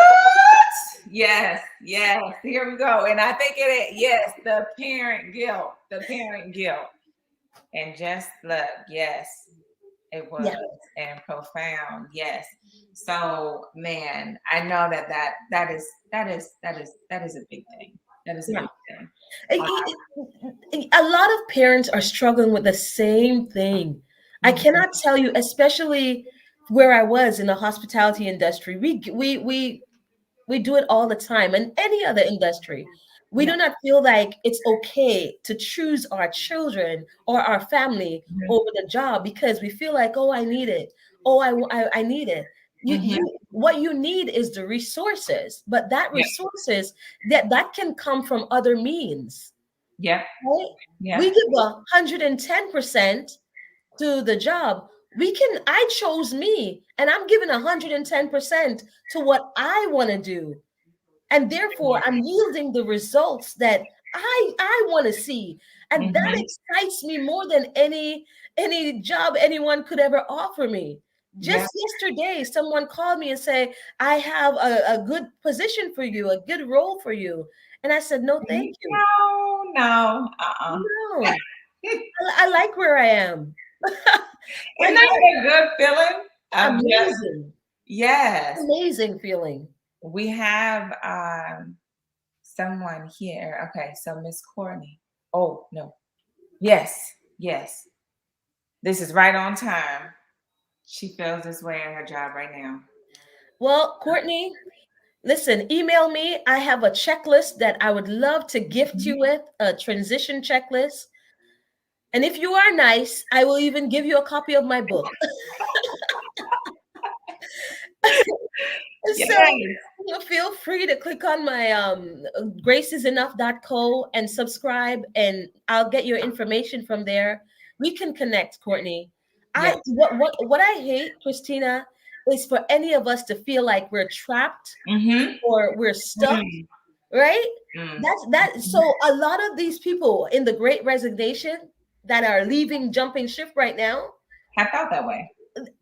Speaker 1: Yes, yes. Here we go. And I think yes, the parent guilt, the parent guilt. And just look, yes, it was
Speaker 2: Yeah,
Speaker 1: and profound. Yes. So, man, I know that is a big thing. That is a
Speaker 2: yeah.
Speaker 1: big thing. Uh,
Speaker 2: A lot of parents are struggling with the same thing. I
Speaker 1: mhm.
Speaker 2: cannot tell you, especially where I was in the hospitality industry. We do it all the time in any other industry. We
Speaker 1: Yeah.
Speaker 2: do not feel like it's okay to choose our children or our family
Speaker 1: Mhm.
Speaker 2: over the job because we feel like, oh, I need it. Oh, I need it.
Speaker 1: Mhm.
Speaker 2: What you need is the resources, but that
Speaker 1: Yeah.
Speaker 2: resources that can come from other means,
Speaker 1: Yeah.
Speaker 2: right?
Speaker 1: Yeah.
Speaker 2: We give 110% to the job. I chose me and I'm giving 110% to what I want to do. And therefore I'm yielding the results that I want to see. And that
Speaker 1: Mhm.
Speaker 2: excites me more than any job anyone could ever offer me.
Speaker 1: Yeah.
Speaker 2: Just yesterday, someone called me and say, I have a good position for you, a good role for you. And I said, no, thank you.
Speaker 1: No, no. Uh-uh.
Speaker 2: No, I like where I am. I
Speaker 1: Isn't that
Speaker 2: like
Speaker 1: a good feeling? Just
Speaker 2: amazing,
Speaker 1: yes.
Speaker 2: amazing feeling.
Speaker 1: we have someone here. Okay, so Miss Courtney. Oh no. Yes, yes. This is right on time. She feels this way at her job right now.
Speaker 2: Well, Courtney, listen, email me. I have a checklist that I would love to gift
Speaker 1: Mhm.
Speaker 2: you with, a transition checklist. And if you are nice, I will even give you a copy of my book. So
Speaker 1: Yes.
Speaker 2: feel free to click on my gracesenough.co and subscribe, and I'll get your information from there. We can connect, Courtney.
Speaker 1: Yes.
Speaker 2: What I hate, Christina, is for any of us to feel like we're trapped
Speaker 1: Mm-hmm.
Speaker 2: or we're stuck,
Speaker 1: Mm,
Speaker 2: right?
Speaker 1: mm.
Speaker 2: That's that. So a lot of these people in the Great Resignation that are leaving, jumping ship right now,
Speaker 1: I felt that way.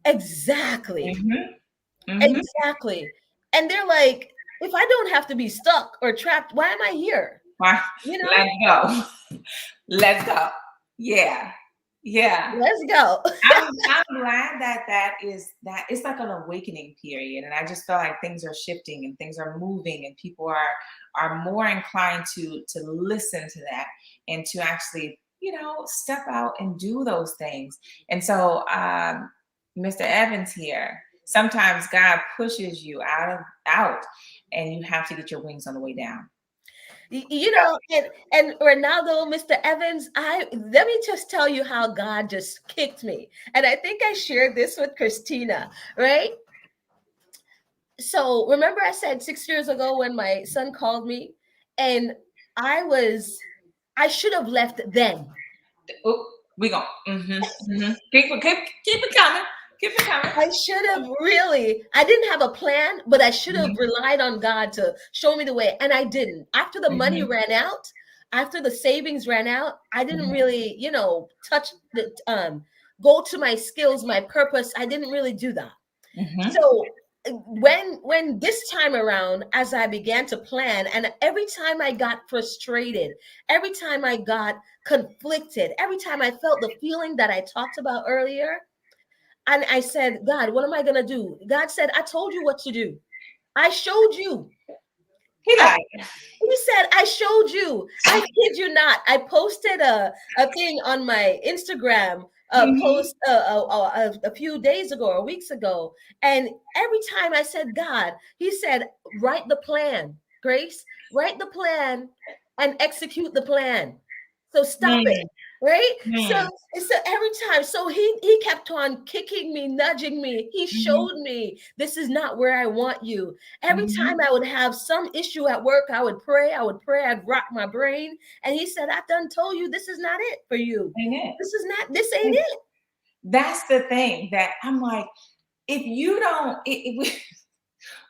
Speaker 2: exactly.
Speaker 1: Mm-hmm. Mm-hmm.
Speaker 2: Exactly. And they're like, if I don't have to be stuck or trapped, why am I here?
Speaker 1: Fine.
Speaker 2: You know,
Speaker 1: Let's go. Let's go. Yeah. Yeah.
Speaker 2: let's go.
Speaker 1: I'm glad that that it's like an awakening period, and I just feel like things are shifting and things are moving, and people are more inclined to listen to that and to actually step out and do those things. And so, Mr. Evans here, sometimes God pushes you out, and you have to get your wings on the way down.
Speaker 2: You know, and Ronaldo, Mr. Evans, I let me just tell you how God just kicked me. And I think I shared this with Christina, right? So remember I said 6 years ago when my son called me and I should have left then.
Speaker 1: Oh, we go. Keep it coming. Keep it coming.
Speaker 2: I should have really, I didn't have a plan, but I should have
Speaker 1: Mhm,
Speaker 2: relied on God to show me the way. And I didn't. After the money
Speaker 1: mhm,
Speaker 2: ran out, after the savings ran out, I didn't
Speaker 1: mhm,
Speaker 2: really, touch the, go to my skills, my purpose. I didn't really do that.
Speaker 1: mhm,
Speaker 2: So when this time around, as I began to plan, and every time I got frustrated, every time I got conflicted, every time I felt the feeling that I talked about earlier, and I said, God, what am I going to do? God said, I told you what to do. I showed you.
Speaker 1: he
Speaker 2: I,
Speaker 1: like,
Speaker 2: he said, I showed you. I kid you not. I posted a thing on my Instagram
Speaker 1: mhm,
Speaker 2: post a few days ago or weeks ago. And every time I said, God, he said, write the plan, Grace, write the plan and execute the plan. So stop it.
Speaker 1: mm,
Speaker 2: Right. So
Speaker 1: mm,
Speaker 2: so every time, so he kept on kicking me, nudging me. He
Speaker 1: mhm,
Speaker 2: showed me this is not where I want you. Every time
Speaker 1: mhm.
Speaker 2: I would have some issue at work, I would pray, I'd rock my brain. And he said, I done told you this is not it for you.
Speaker 1: Ain't it?
Speaker 2: This ain't it.
Speaker 1: That's the thing that I'm like, if you don't,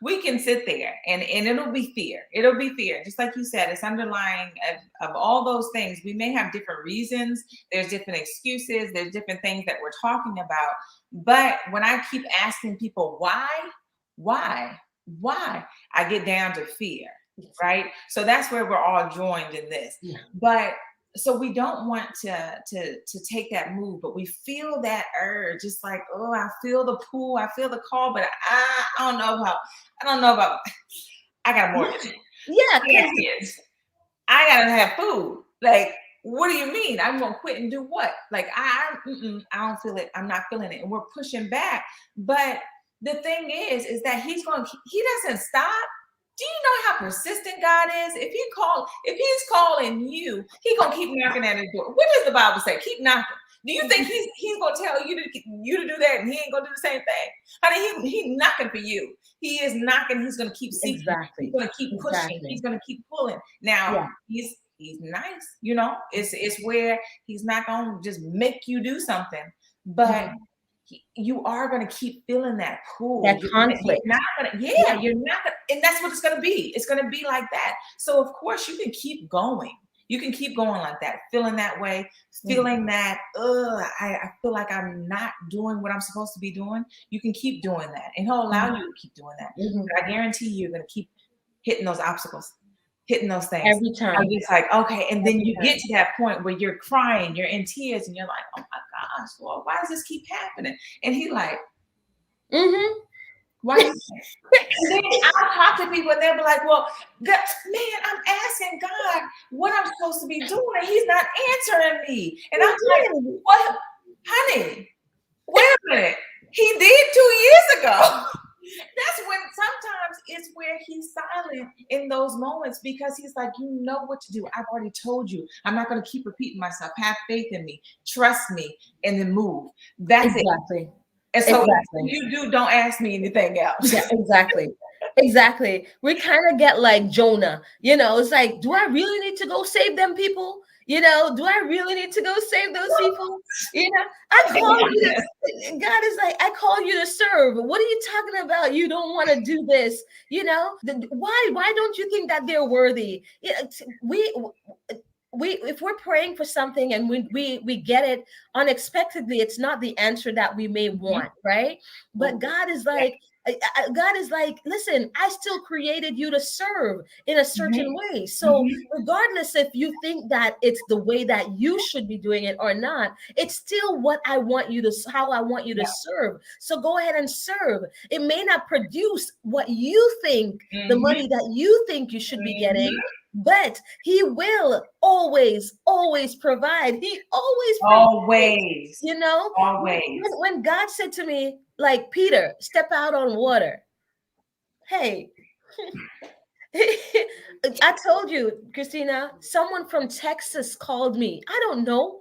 Speaker 1: we can sit there and it'll be fear. It'll be fear. Just like you said, it's underlying of all those things. We may have different reasons. There's different excuses. There's different things that we're talking about. But when I keep asking people why, why, I get down to fear,
Speaker 2: Yes.
Speaker 1: right? So that's where we're all joined in this.
Speaker 2: Yeah.
Speaker 1: But so we don't want to take that move, but we feel that urge. It's like, oh, I feel the pull, I feel the call, but I don't know how. I don't know about. I got a
Speaker 2: Yeah.
Speaker 1: mortgage.
Speaker 2: Yeah.
Speaker 1: I got kids. I gotta have food. Like, what do you mean? I'm gonna quit and do what? Like, I don't feel it. I'm not feeling it, and we're pushing back. But the thing is that he doesn't stop. Do you know how persistent God is? If he's calling you, he gonna keep knocking at his door. What does the Bible say? Keep knocking. Do you think he's gonna tell you to do that, and he ain't gonna do the same thing? Honey, he's knocking for you. He is knocking. He's gonna keep seeking. He's
Speaker 2: Exactly.
Speaker 1: gonna keep pushing. He's
Speaker 2: Exactly.
Speaker 1: gonna keep pulling. Now
Speaker 2: Yeah.
Speaker 1: he's nice, It's where he's not gonna just make you do something, but
Speaker 2: Mhm.
Speaker 1: you are gonna keep feeling that pull.
Speaker 2: That conflict. Yeah.
Speaker 1: You're not gonna, and that's what it's gonna be. It's gonna be like that. So of course you can keep going. You can keep going like that, feeling that way,
Speaker 2: Mhm.
Speaker 1: feeling that, I feel like I'm not doing what I'm supposed to be doing. You can keep doing that, and he'll allow you to keep doing that.
Speaker 2: Mhm.
Speaker 1: But I guarantee you're gonna keep hitting those obstacles, hitting those things.
Speaker 2: Every
Speaker 1: I'm
Speaker 2: time.
Speaker 1: just like, okay. And then
Speaker 2: Every
Speaker 1: you get
Speaker 2: time.
Speaker 1: to that point where you're crying, you're in tears, and you're like, oh my gosh, Lord, why does this keep happening? And he like,
Speaker 2: Mm-hmm.
Speaker 1: Why you and then I'll talk to people and they'll be like, well, God, man, I'm asking God what I'm supposed to be doing and he's not answering me. And I'm like, what? Honey, wait a minute. He did 2 years ago. That's when sometimes it's where he's silent in those moments because he's like, you know what to do. I've already told you. I'm not going to keep repeating myself. Have faith in me. Trust me and then move. That's
Speaker 2: Exactly.
Speaker 1: it. And so
Speaker 2: Exactly.
Speaker 1: if you do, don't ask me anything else.
Speaker 2: Yeah, exactly. Exactly. We kind of get like Jonah, it's like, do I really need to go save them people? Do I really need to go save those people? I call you to, God is like, I call you to serve. What are you talking about? You don't want to do this, why don't you think that they're worthy? We if we're praying for something and we get it unexpectedly, it's not the answer that we may want, right? But God is like, listen, I still created you to serve in a certain way. So regardless if you think that it's the way that you should be doing it or not, it's still how I want you to serve. So go ahead and serve. It may not produce what you think, the money that you think you should be getting, but he will always provide. He always
Speaker 1: Always.
Speaker 2: When God said to me, like, Peter, step out on water. Hey, I told you, Christina, someone from Texas called me. I don't know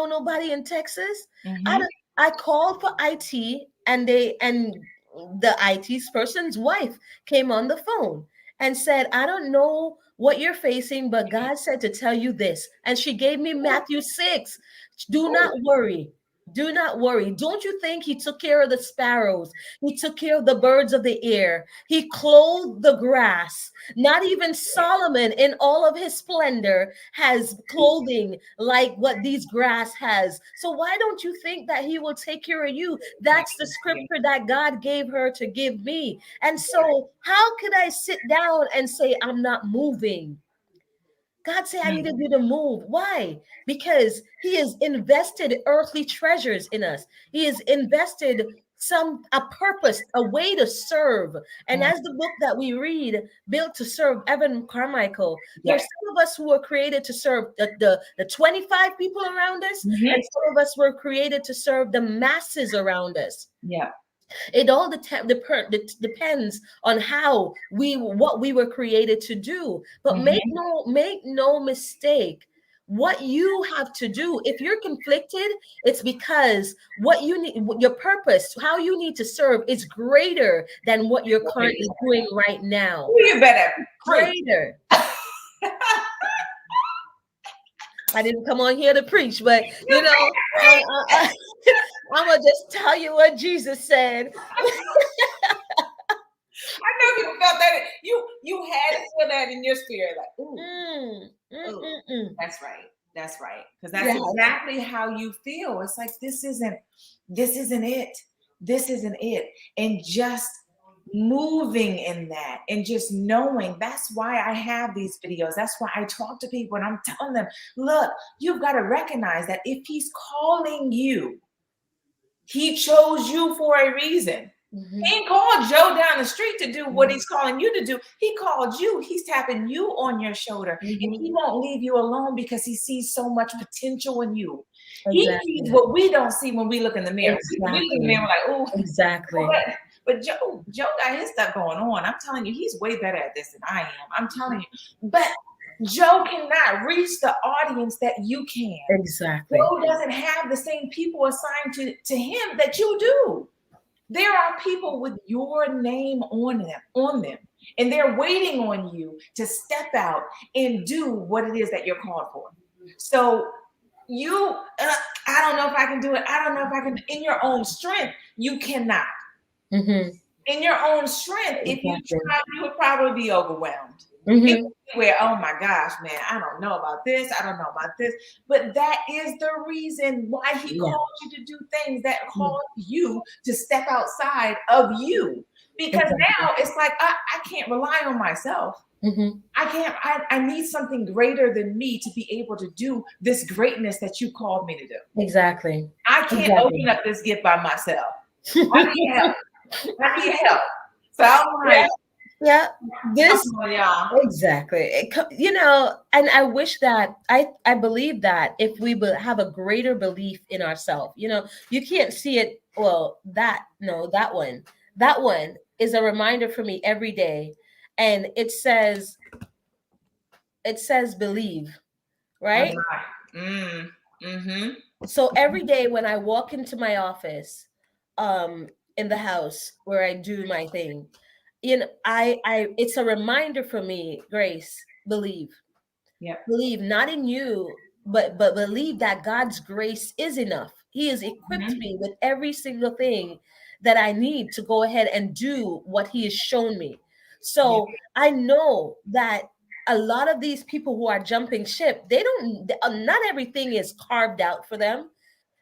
Speaker 2: nobody in Texas. I called for IT and the IT person's wife came on the phone and said, I don't know what you're facing, but God said to tell you this. And she gave me Matthew 6. Do not worry. Do not worry. Don't you think he took care of the sparrows? He took care of the birds of the air. He clothed the grass. Not even Solomon in all of his splendor has clothing like what these grass has. So why don't you think that he will take care of you? That's the scripture that God gave her to give me. And so how could I sit down and say I'm not moving? God said, I needed you to move. Why? Because he has invested earthly treasures in us. He has invested a purpose, a way to serve. And as the book that we read, Built to Serve, Evan Carmichael, there's some of us who were created to serve the 25 people around us, and some of us were created to serve the masses around us.
Speaker 1: Yeah.
Speaker 2: It all depends on what we were created to do. But make no mistake, what you have to do, if you're conflicted, it's because what you need, your purpose, how you need to serve is greater than what you're currently doing right now.
Speaker 1: You better
Speaker 2: greater. I didn't come on here to preach, but I'm gonna just tell you what Jesus said.
Speaker 1: I know you felt that. You had to feel that in your spirit, like, ooh, that's right, because that's exactly how you feel. It's like this isn't it, and just moving in that and just knowing. That's why I have these videos. That's why I talk to people and I'm telling them, look, you've got to recognize that if he's calling you, he chose you for a reason. He ain't called Joe down the street to do what he's calling you to do. He called you. He's tapping you on your shoulder. And he won't leave you alone because he sees so much potential in you. Exactly. He sees what we don't see when we look in the mirror.
Speaker 2: Exactly.
Speaker 1: We look in the mirror like, oh,
Speaker 2: exactly.
Speaker 1: But Joe got his stuff going on. I'm telling you, he's way better at this than I am. I'm telling you. But Joe cannot reach the audience that you can.
Speaker 2: Exactly.
Speaker 1: Joe doesn't have the same people assigned to him that you do. There are people with your name on them, and they're waiting on you to step out and do what it is that you're called for. So I don't know if I can do it. I don't know if I can. In your own strength, you cannot. In your own strength, if you try, you would probably be overwhelmed. Where, oh my gosh, man, I don't know about this. I don't know about this. But that is the reason why he called you to do things that called you to step outside of you. Because now it's like, I can't rely on myself. I need something greater than me to be able to do this greatness that you called me to do.
Speaker 2: Exactly.
Speaker 1: I can't open up this gift by myself. I can't help. I need help. So I'm
Speaker 2: Yeah,
Speaker 1: like,
Speaker 2: yeah.
Speaker 1: come
Speaker 2: This
Speaker 1: on, y'all.
Speaker 2: exactly. And I wish that I believe that if we have a greater belief in ourselves, you can't see it. Well, that no, that one is a reminder for me every day, and it says believe,
Speaker 1: Oh
Speaker 2: right?
Speaker 1: my. Mm-hmm.
Speaker 2: So every day when I walk into my office, in the house where I do my thing, I it's a reminder for me, Grace,
Speaker 1: Yep.
Speaker 2: believe not in you, but believe that God's grace is enough. He has equipped
Speaker 1: Mm-hmm.
Speaker 2: me with every single thing that I need to go ahead and do what He has shown me.
Speaker 1: Yep.
Speaker 2: So I know that a lot of these people who are jumping ship, they don't, not everything is carved out for them.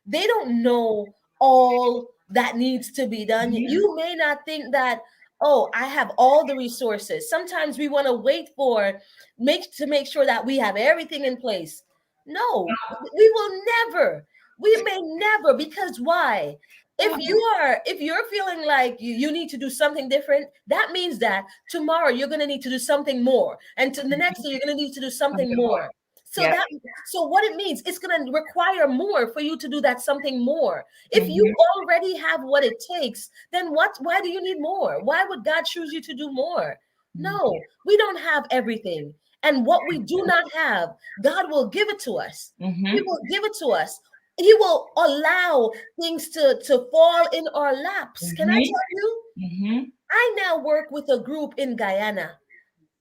Speaker 2: They don't know all that needs to be done.
Speaker 1: Mm-hmm.
Speaker 2: You may not think that, oh, I have all the resources. Sometimes we want to wait for make sure that we have everything in place. No, we will never. We may never, because why? If you're feeling like you need to do something different, that means that tomorrow you're going to need to do something more, and to the next day you're going to need to do something
Speaker 1: Something more.
Speaker 2: more. so
Speaker 1: Yep.
Speaker 2: that so what it means, it's going to require more for you to do that something more. If you
Speaker 1: Mm-hmm.
Speaker 2: already have what it takes, then why do you need more? Why would God choose you to do more? No, we don't have everything. And what we do not have, God will give it to us. He
Speaker 1: Mm-hmm.
Speaker 2: will give it to us. He will allow things to fall in our laps. Can I
Speaker 1: Mm-hmm.
Speaker 2: tell you?
Speaker 1: Mm-hmm.
Speaker 2: I now work with a group in Guyana,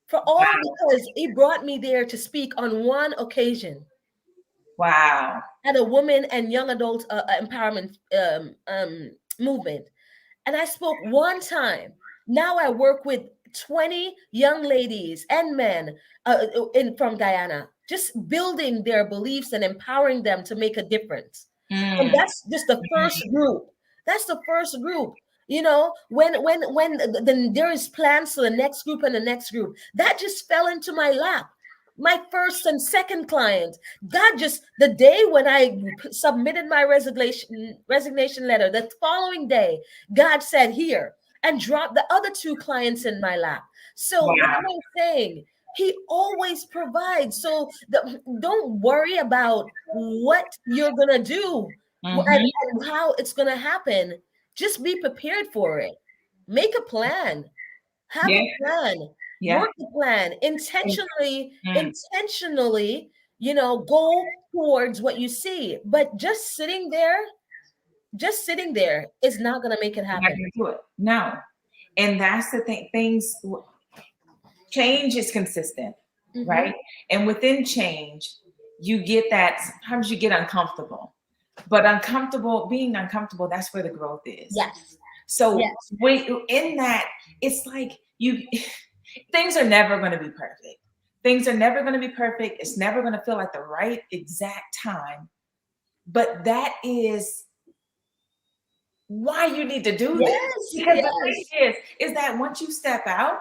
Speaker 2: for all
Speaker 1: Wow.
Speaker 2: because he brought me there to speak on one occasion
Speaker 1: Wow.
Speaker 2: at a women and young adult empowerment movement. And I spoke one time. Now I work with 20 young ladies and men from Guyana, just building their beliefs and empowering them to make a difference. And
Speaker 1: Mm.
Speaker 2: that's just the first group. That's the first group. When then there is plans for the next group and the next group. That just fell into my lap. My first and second client. God just the day when I submitted my resignation letter, the following day, God said, here, and dropped the other two clients in my lap. So, what
Speaker 1: Wow.
Speaker 2: am I saying? He always provides. So, don't worry about what you're going to do
Speaker 1: Mm-hmm.
Speaker 2: and how it's going to happen. Just be prepared for it. Make a plan. Have a
Speaker 1: Yeah.
Speaker 2: plan.
Speaker 1: Yeah.
Speaker 2: Work the plan intentionally.
Speaker 1: Mm.
Speaker 2: Go towards what you see. But just sitting there is not going to make it
Speaker 1: You're not
Speaker 2: happen.
Speaker 1: gonna do it. No. And that's the thing. Change is consistent,
Speaker 2: Hmm.
Speaker 1: right? And within change, you get that sometimes you get uncomfortable. But being uncomfortable, that's where the growth is.
Speaker 2: Yes.
Speaker 1: So
Speaker 2: Yes.
Speaker 1: in that, it's like things are never going to be perfect. Things are never going to be perfect. It's never going to feel like the right exact time. But that is why you need to do this.
Speaker 2: Yes.
Speaker 1: Because the thing
Speaker 2: Yes.
Speaker 1: is that once you step out,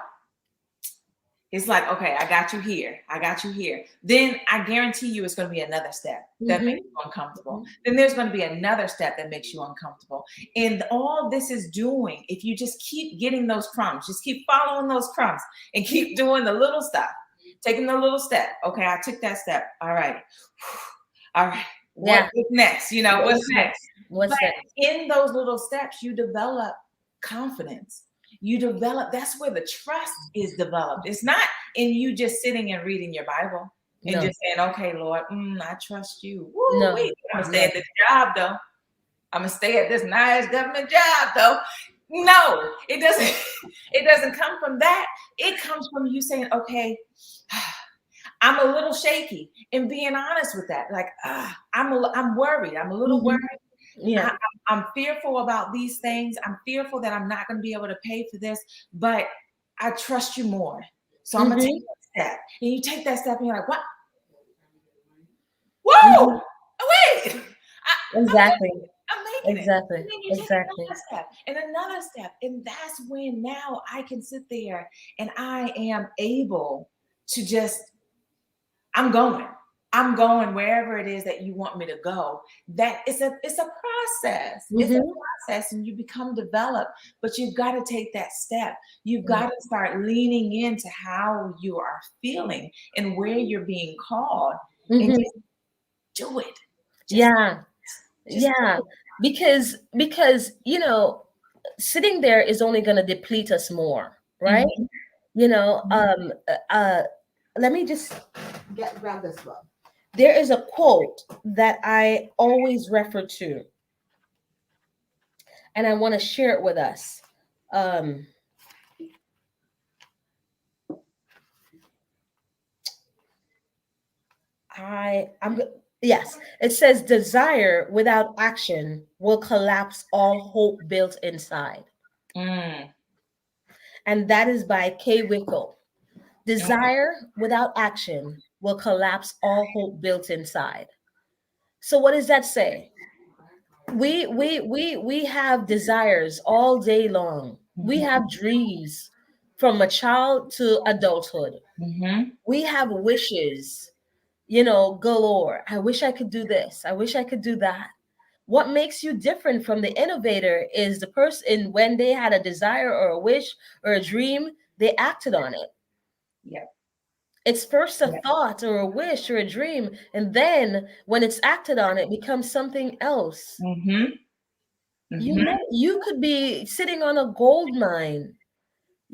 Speaker 1: it's like, okay, I got you here. I got you here. Then I guarantee you it's going to be another step that makes
Speaker 2: Hmm.
Speaker 1: you uncomfortable. Then there's going to be another step that makes you uncomfortable. And all this is doing, if you just keep getting those crumbs, just keep following those crumbs and keep doing the little stuff, taking the little step. Okay, I took that step. All right. All right. What's
Speaker 2: Yeah.
Speaker 1: next? What's
Speaker 2: What's
Speaker 1: next?
Speaker 2: next?
Speaker 1: But
Speaker 2: What's next?
Speaker 1: in those little steps, you develop confidence. That's where the trust is developed. It's not in you just sitting and reading your Bible and
Speaker 2: No.
Speaker 1: just saying, okay, Lord, I trust you. Woo,
Speaker 2: No.
Speaker 1: wait, I'm gonna stay
Speaker 2: No.
Speaker 1: at this job though. I'm gonna stay at this nice government job though. No, it doesn't. It doesn't come from that. It comes from you saying, okay, I'm a little shaky, and being honest with that. Like, I'm worried. I'm a little
Speaker 2: Hmm.
Speaker 1: worried.
Speaker 2: Yeah.
Speaker 1: I'm fearful about these things. I'm fearful that I'm not going to be able to pay for this, but I trust you more. So I'm going to take
Speaker 2: Hmm.
Speaker 1: that step. And you take that step and you're like, what?
Speaker 2: Hmm.
Speaker 1: Whoa! Wait! I'm
Speaker 2: Exactly.
Speaker 1: making it. I'm making it.
Speaker 2: Exactly.
Speaker 1: And then you take
Speaker 2: Exactly.
Speaker 1: another step and another step. And that's when now I can sit there and I am able to I'm going. I'm going wherever it is that you want me to go. That it's a process. It's a
Speaker 2: Mm-hmm.
Speaker 1: process, and you become developed, but you've got to take that step. You've got to start leaning into how you are feeling and where you're being called, and
Speaker 2: Mm-hmm.
Speaker 1: just do it. Just
Speaker 2: Yeah.
Speaker 1: just
Speaker 2: Yeah. Because sitting there is only going to deplete us more, right?
Speaker 1: Mhm,
Speaker 2: You know,
Speaker 1: mhm.
Speaker 2: let me just grab this book. There is a quote that I always refer to, and I want to share it with us. Um, I'm yes, it says desire without action will collapse all hope built inside.
Speaker 1: Mm,
Speaker 2: And that is by Kay Wickle.
Speaker 1: okay.
Speaker 2: Desire without action will collapse all hope built inside. So what does that say? We have desires all day long. We
Speaker 1: Mhm,
Speaker 2: have dreams from a child to adulthood.
Speaker 1: mhm.
Speaker 2: We have wishes, galore. I wish I could do this. I wish I could do that. What makes you different from the innovator is the person when they had a desire or a wish or a dream, they acted on it.
Speaker 1: Yep,
Speaker 2: It's first a
Speaker 1: yep.
Speaker 2: thought or a wish or a dream, and then when it's acted on, it becomes something else.
Speaker 1: Mhm, mhm.
Speaker 2: You could be sitting on a gold mine.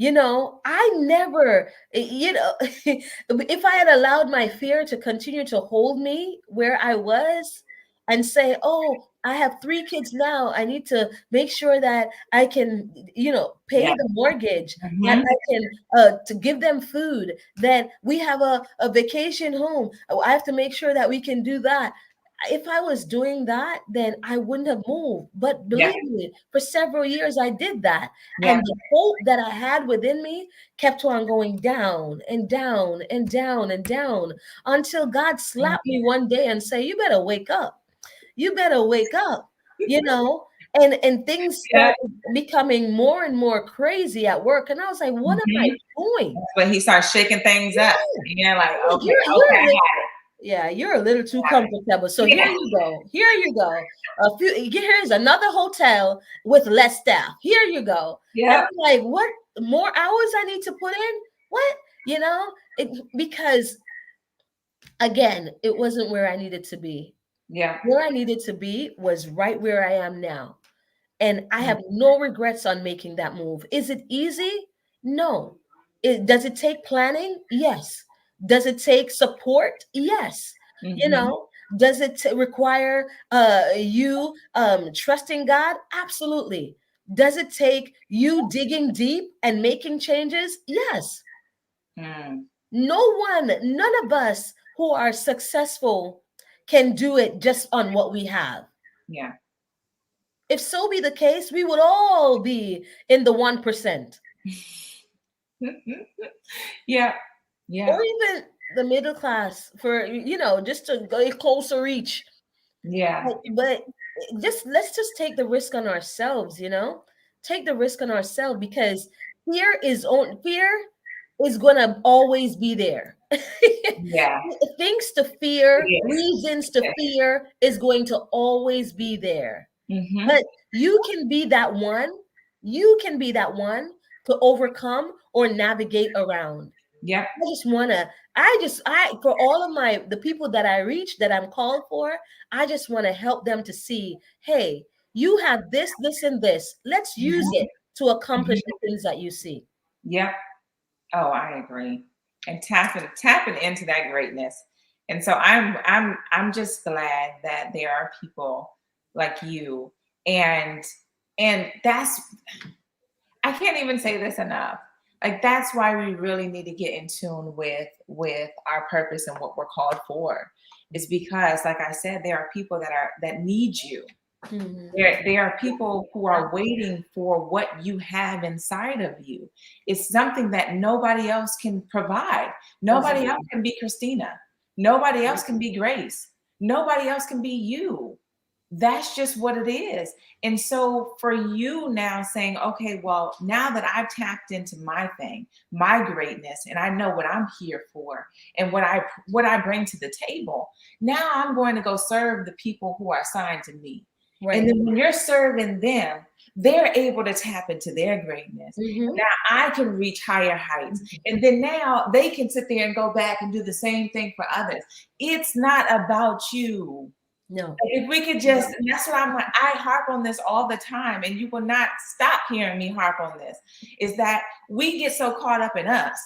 Speaker 2: I never, if I had allowed my fear to continue to hold me where I was and say, oh, I have 3 kids now. I need to make sure that I can, pay
Speaker 1: Yeah.
Speaker 2: the mortgage, that
Speaker 1: Mhm.
Speaker 2: I can, to give them food, that we have a vacation home. I have to make sure that we can do that. If I was doing that, then I wouldn't have moved. But
Speaker 1: Yeah,
Speaker 2: believe me, for several years, I did that. And
Speaker 1: yeah.
Speaker 2: the hope that I had within me kept on going down and down and down and down until God slapped
Speaker 1: Mhm.
Speaker 2: me one day and say, "You better wake up. You better wake up." You know, and things
Speaker 1: Yeah.
Speaker 2: started becoming more and more crazy at work, and I was like, "What am I
Speaker 1: Mhm.
Speaker 2: doing?"
Speaker 1: But he starts shaking things up, and you're like, okay,
Speaker 2: You're
Speaker 1: okay,
Speaker 2: a
Speaker 1: I
Speaker 2: little,
Speaker 1: got
Speaker 2: yeah, you're a little too
Speaker 1: it.
Speaker 2: comfortable. So here
Speaker 1: Yeah.
Speaker 2: you go. Here you go. Here's another hotel with less staff. Here you go. And
Speaker 1: Yep.
Speaker 2: I'm like, what more hours I need to put in? What? Because again, it wasn't where I needed to be.
Speaker 1: Yeah.
Speaker 2: Where I needed to be was right where I am now. And I
Speaker 1: Mm,
Speaker 2: have no regrets on making that move. Is it easy? No. Does it take planning? Yes. Does it take support? Yes. You
Speaker 1: mhm.
Speaker 2: know, does it require you trusting God? Absolutely. Does it take you digging deep and making changes? Yes.
Speaker 1: Mm,
Speaker 2: None of us who are successful can do it just on what we have.
Speaker 1: yeah.
Speaker 2: If so be the case, we would all be in the 1%,
Speaker 1: Yeah. Yeah.
Speaker 2: or even the middle class for, just to go a closer reach.
Speaker 1: Yeah.
Speaker 2: But just let's just take the risk on ourselves, take the risk on ourselves because fear is gonna always be there.
Speaker 1: Yeah.
Speaker 2: Things to fear,
Speaker 1: It is.
Speaker 2: reasons to fear is going to always be there.
Speaker 1: Mhm.
Speaker 2: But you can be that one. You can be that one to overcome or navigate around.
Speaker 1: Yep.
Speaker 2: I just want to, for all of the people that I reach that I'm called for, I just want to help them to see, hey, you have this, and this. Let's use
Speaker 1: Mhm.
Speaker 2: it to accomplish
Speaker 1: Mhm.
Speaker 2: the things that you see.
Speaker 1: Yep. Oh, I agree. And tapping into that greatness. And so I'm just glad that there are people like you, and that's, I can't even say this enough. Like, that's why we really need to get in tune with our purpose and what we're called for. Is because, like I said, there are people that need you.
Speaker 2: Mhm.
Speaker 1: There are people who are waiting for what you have inside of you. It's something that nobody else can provide. Nobody else
Speaker 2: Exactly.
Speaker 1: can be Christina. Nobody else can be Grace. Nobody else can be you. that's just what it is. And so for you now saying, okay, well, now that I've tapped into my thing, my greatness, and I know what I'm here for and what I bring to the table, now I'm going to go serve the people who are assigned to me. And
Speaker 2: Right.
Speaker 1: then when you're serving them, they're able to tap into their greatness.
Speaker 2: Mm-hmm.
Speaker 1: Now I can reach higher heights. And then now they can sit there and go back and do the same thing for others. It's not about you.
Speaker 2: No.
Speaker 1: If we could just, and that's what I'm like, I harp on this all the time, and you will not stop hearing me harp on this, is that we get so caught up in us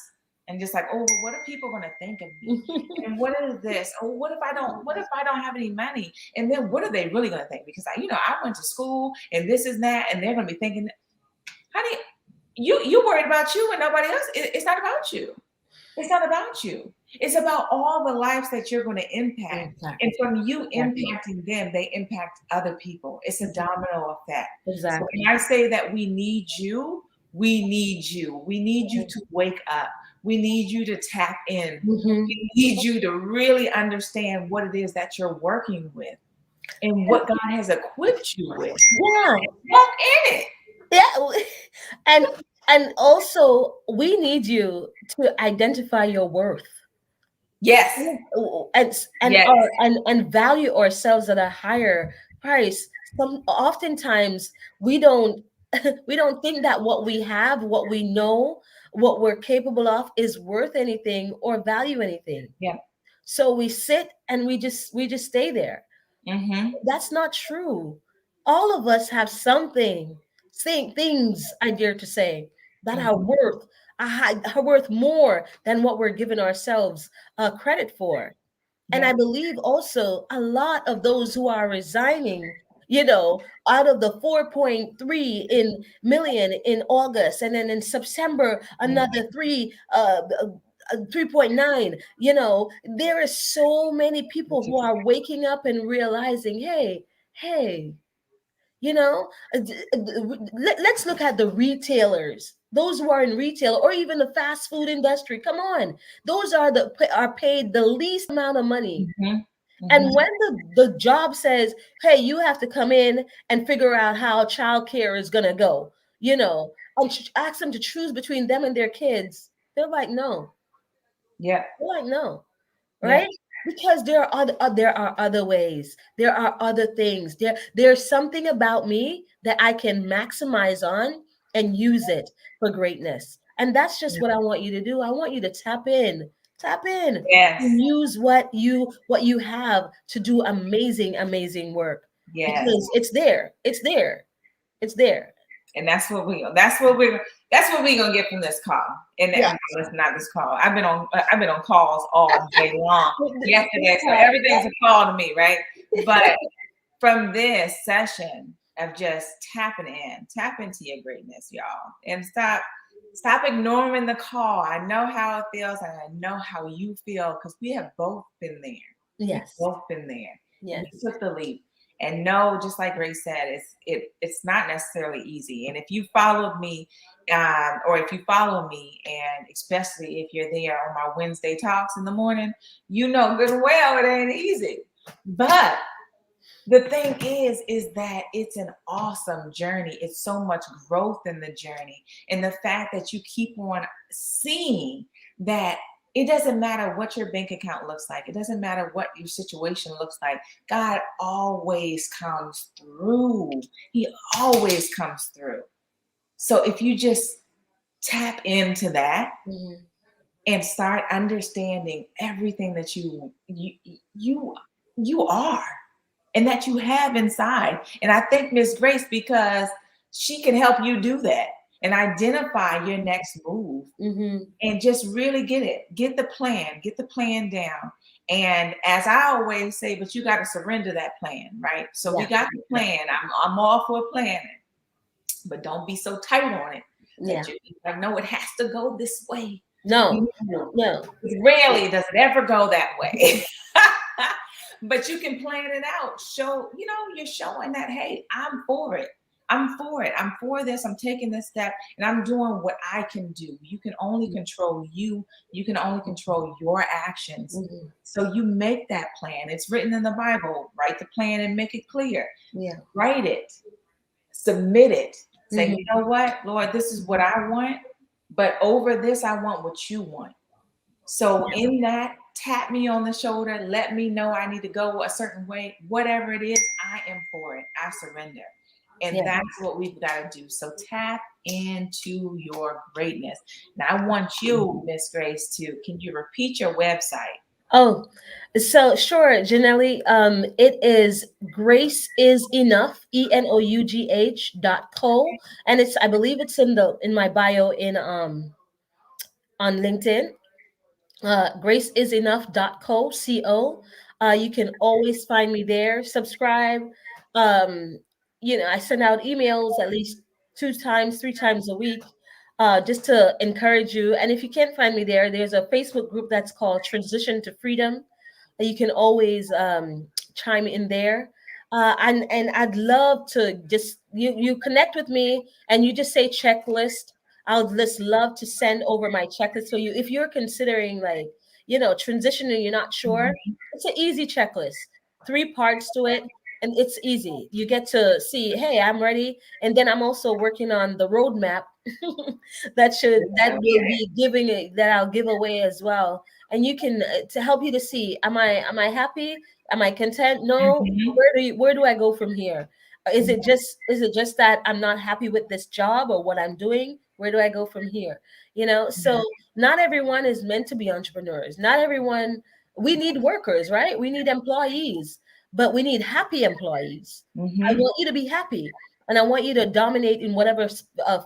Speaker 1: and just like, oh, well, what are people going to think of me? And what is this? Oh, what if I don't have any money? And then what are they really going to think? Because I went to school and this is that, and they're going to be thinking, honey, you worried about you and nobody else. It's not about you. It's not about you. It's about all the lives that you're going to impact.
Speaker 2: Exactly.
Speaker 1: And from you impacting them, they impact other people. It's a domino effect.
Speaker 2: Exactly.
Speaker 1: So when I say that we need you, we need you. We need you to wake up. We need you to tap in.
Speaker 2: Mm-hmm.
Speaker 1: We need you to really understand what it is that you're working with and what God has equipped you with.
Speaker 2: Yeah.
Speaker 1: Walk in it.
Speaker 2: Yeah. And also we need you to identify your worth.
Speaker 1: Yes.
Speaker 2: And value ourselves at a higher price. Oftentimes we don't we don't think that what we have, what we know, what we're capable of is worth anything or value anything.
Speaker 1: Yeah.
Speaker 2: So we sit and we just stay there.
Speaker 1: Mm-hmm.
Speaker 2: That's not true. All of us have something, things, I dare to say, that are worth more than what we're giving ourselves credit for. And I believe also a lot of those who are resigning, out of the 4.3 in million in August, and then in September another 3.9. There is so many people who are waking up and realizing, hey, let's look at the retailers, those who are in retail, or even the fast food industry. Come on, those are paid the least amount of money.
Speaker 1: Mm-hmm.
Speaker 2: And when the job says, hey, you have to come in and figure out how childcare is going to go, and ask them to choose between them and their kids, they're like, no.
Speaker 1: Yeah.
Speaker 2: They're like, no. Right? Because there are other ways. There are other things. There's something about me that I can maximize on and use it for greatness. And that's just what I want you to do. I want you to tap in.
Speaker 1: Yes.
Speaker 2: And use what you have to do amazing work.
Speaker 1: Yes.
Speaker 2: Because it's there.
Speaker 1: And that's what we're gonna get from this call. And it's not this call. I've been on calls all day long yesterday, so everything's a call to me, right? But from this session of just tap into your greatness, y'all, and stop ignoring the call. I know how it feels, and I know how you feel, because we have both been there.
Speaker 2: Yes,
Speaker 1: we've both been there.
Speaker 2: Yes,
Speaker 1: we took the leap. And no, just like Grace said, it's not necessarily easy. And if you followed me, or if you follow me, and especially if you're there on my Wednesday talks in the morning, you know good and well it ain't easy. But the thing is that it's an awesome journey. It's so much growth in the journey. And the fact that you keep on seeing that it doesn't matter what your bank account looks like. It doesn't matter what your situation looks like. God always comes through. He always comes through. So if you just tap into that and start understanding everything that you are and that you have inside. And I thank Miss Grace, because she can help you do that and identify your next move, and just really get the plan down. And as I always say, but you got to surrender that plan, right? So we got the plan. I'm all for planning, but don't be so tight on it. I know it has to go this way.
Speaker 2: No.
Speaker 1: Rarely does it ever go that way. But you can plan it out. You're showing that, hey, I'm for it. I'm I'm for this, I'm taking this step, and I'm doing what I can do. You can only control you. You can only control your actions.
Speaker 2: Mhm.
Speaker 1: So you make that plan. It's written in the Bible. Write the plan and make it clear.
Speaker 2: Yeah.
Speaker 1: Write it, submit it. Say,
Speaker 2: Mhm.
Speaker 1: you know what, Lord, this is what I want, but over this, I want what you want. So in that, tap me on the shoulder, let me know I need to go a certain way. Whatever it is, I am for it. I surrender. And
Speaker 2: Yeah.
Speaker 1: that's what we've got to do. So tap into your greatness. Now I want you, Miss Grace, to can you repeat your website?
Speaker 2: Oh, so sure, Janelli. It is Grace is Enough, ENOUGH.co. And it's, I believe it's in my bio in on LinkedIn. Graceisenough.co. You can always find me there. Subscribe. Um, I send out emails at least 2 times, 3 times a week, just to encourage you. And if you can't find me there, there's a Facebook group that's called Transition to Freedom. You can always chime in there. And I'd love to just you connect with me and you just say checklist. I would just love to send over my checklist for you. If you're considering like, transitioning, you're not sure,
Speaker 1: Mhm.
Speaker 2: it's an easy checklist. 3 parts to it, and it's easy. You get to see, hey, I'm ready. And then I'm also working on the roadmap that will
Speaker 1: Okay.
Speaker 2: be giving it that I'll give away as well. And you can to help you to see, am I happy? Am I content? No.
Speaker 1: Mhm.
Speaker 2: Where do I go from here? Is it just that I'm not happy with this job or what I'm doing? Where do I go from here? So not everyone is meant to be entrepreneurs. Not everyone, we need workers, right? We need employees, but we need happy employees. I
Speaker 1: Mhm.
Speaker 2: want you to be happy, and I want you to dominate in whatever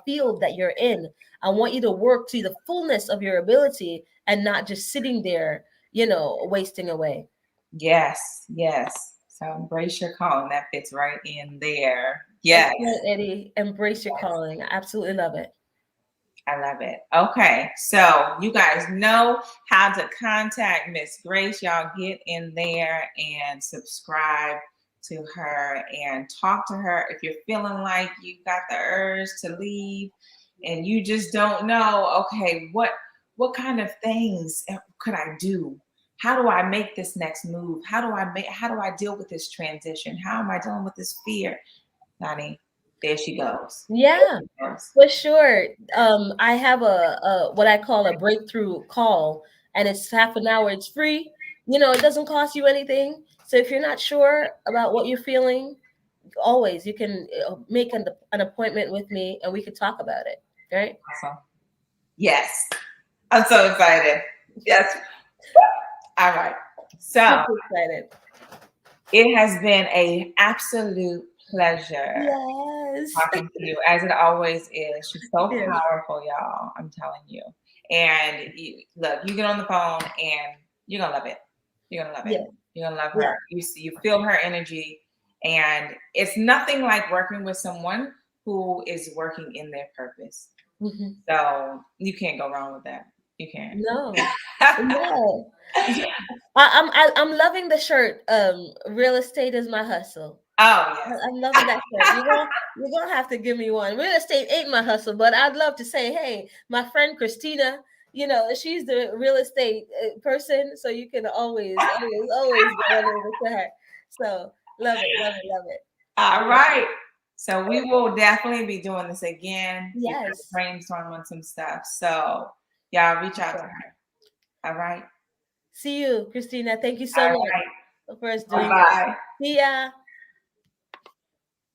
Speaker 2: field that you're in. I want you to work to the fullness of your ability and not just sitting there, wasting away.
Speaker 1: Yes, yes. So embrace your calling. That fits right in there. Yes.
Speaker 2: Excellent, Eddie. Embrace your calling. I absolutely love it.
Speaker 1: I love it. Okay, so you guys know how to contact Miss Grace. Y'all get in there and subscribe to her and talk to her if you're feeling like you got the urge to leave and you just don't know, okay, what kind of things could I do? How do I make this next move? How do I deal with this transition? How am I dealing with this fear? Honey, there she goes.
Speaker 2: Yeah.
Speaker 1: There she goes.
Speaker 2: For sure. I have a what I call a breakthrough call, and it's half an hour. It's free. It doesn't cost you anything. So if you're not sure about what you're feeling, always you can make an appointment with me, and we could talk about it. Right?
Speaker 1: Awesome. Yes. I'm so excited. Yes. All right. So
Speaker 2: Super excited.
Speaker 1: it has been a absolute pleasure
Speaker 2: Yes.
Speaker 1: talking to you, as it always is. She's so
Speaker 2: Yes.
Speaker 1: powerful, y'all. I'm telling you. And look, you get on the phone and you're gonna love it. You're gonna love it.
Speaker 2: Yeah.
Speaker 1: You're gonna love
Speaker 2: Yeah.
Speaker 1: her. You feel her energy, and it's nothing like working with someone who is working in their purpose.
Speaker 2: Mhm.
Speaker 1: So you can't go wrong with that. You can't.
Speaker 2: No. No. I'm loving the shirt. Real estate is my hustle.
Speaker 1: Oh yes.
Speaker 2: I'm loving that shirt. You're gonna have to give me one. Real estate ain't my hustle, but I'd love to say, hey, my friend Christina, she's the real estate person, so you can always, always, always get one over to her. So love it, love it, love it.
Speaker 1: All right. So we will definitely be doing this again. We're gonna
Speaker 2: Yes.
Speaker 1: brainstorm on some stuff. So y'all reach out to
Speaker 2: Sure.
Speaker 1: her. All right.
Speaker 2: See you, Christina. Thank you so
Speaker 1: All
Speaker 2: much
Speaker 1: right.
Speaker 2: for us
Speaker 1: Bye
Speaker 2: doing this.
Speaker 1: bye.
Speaker 2: See ya.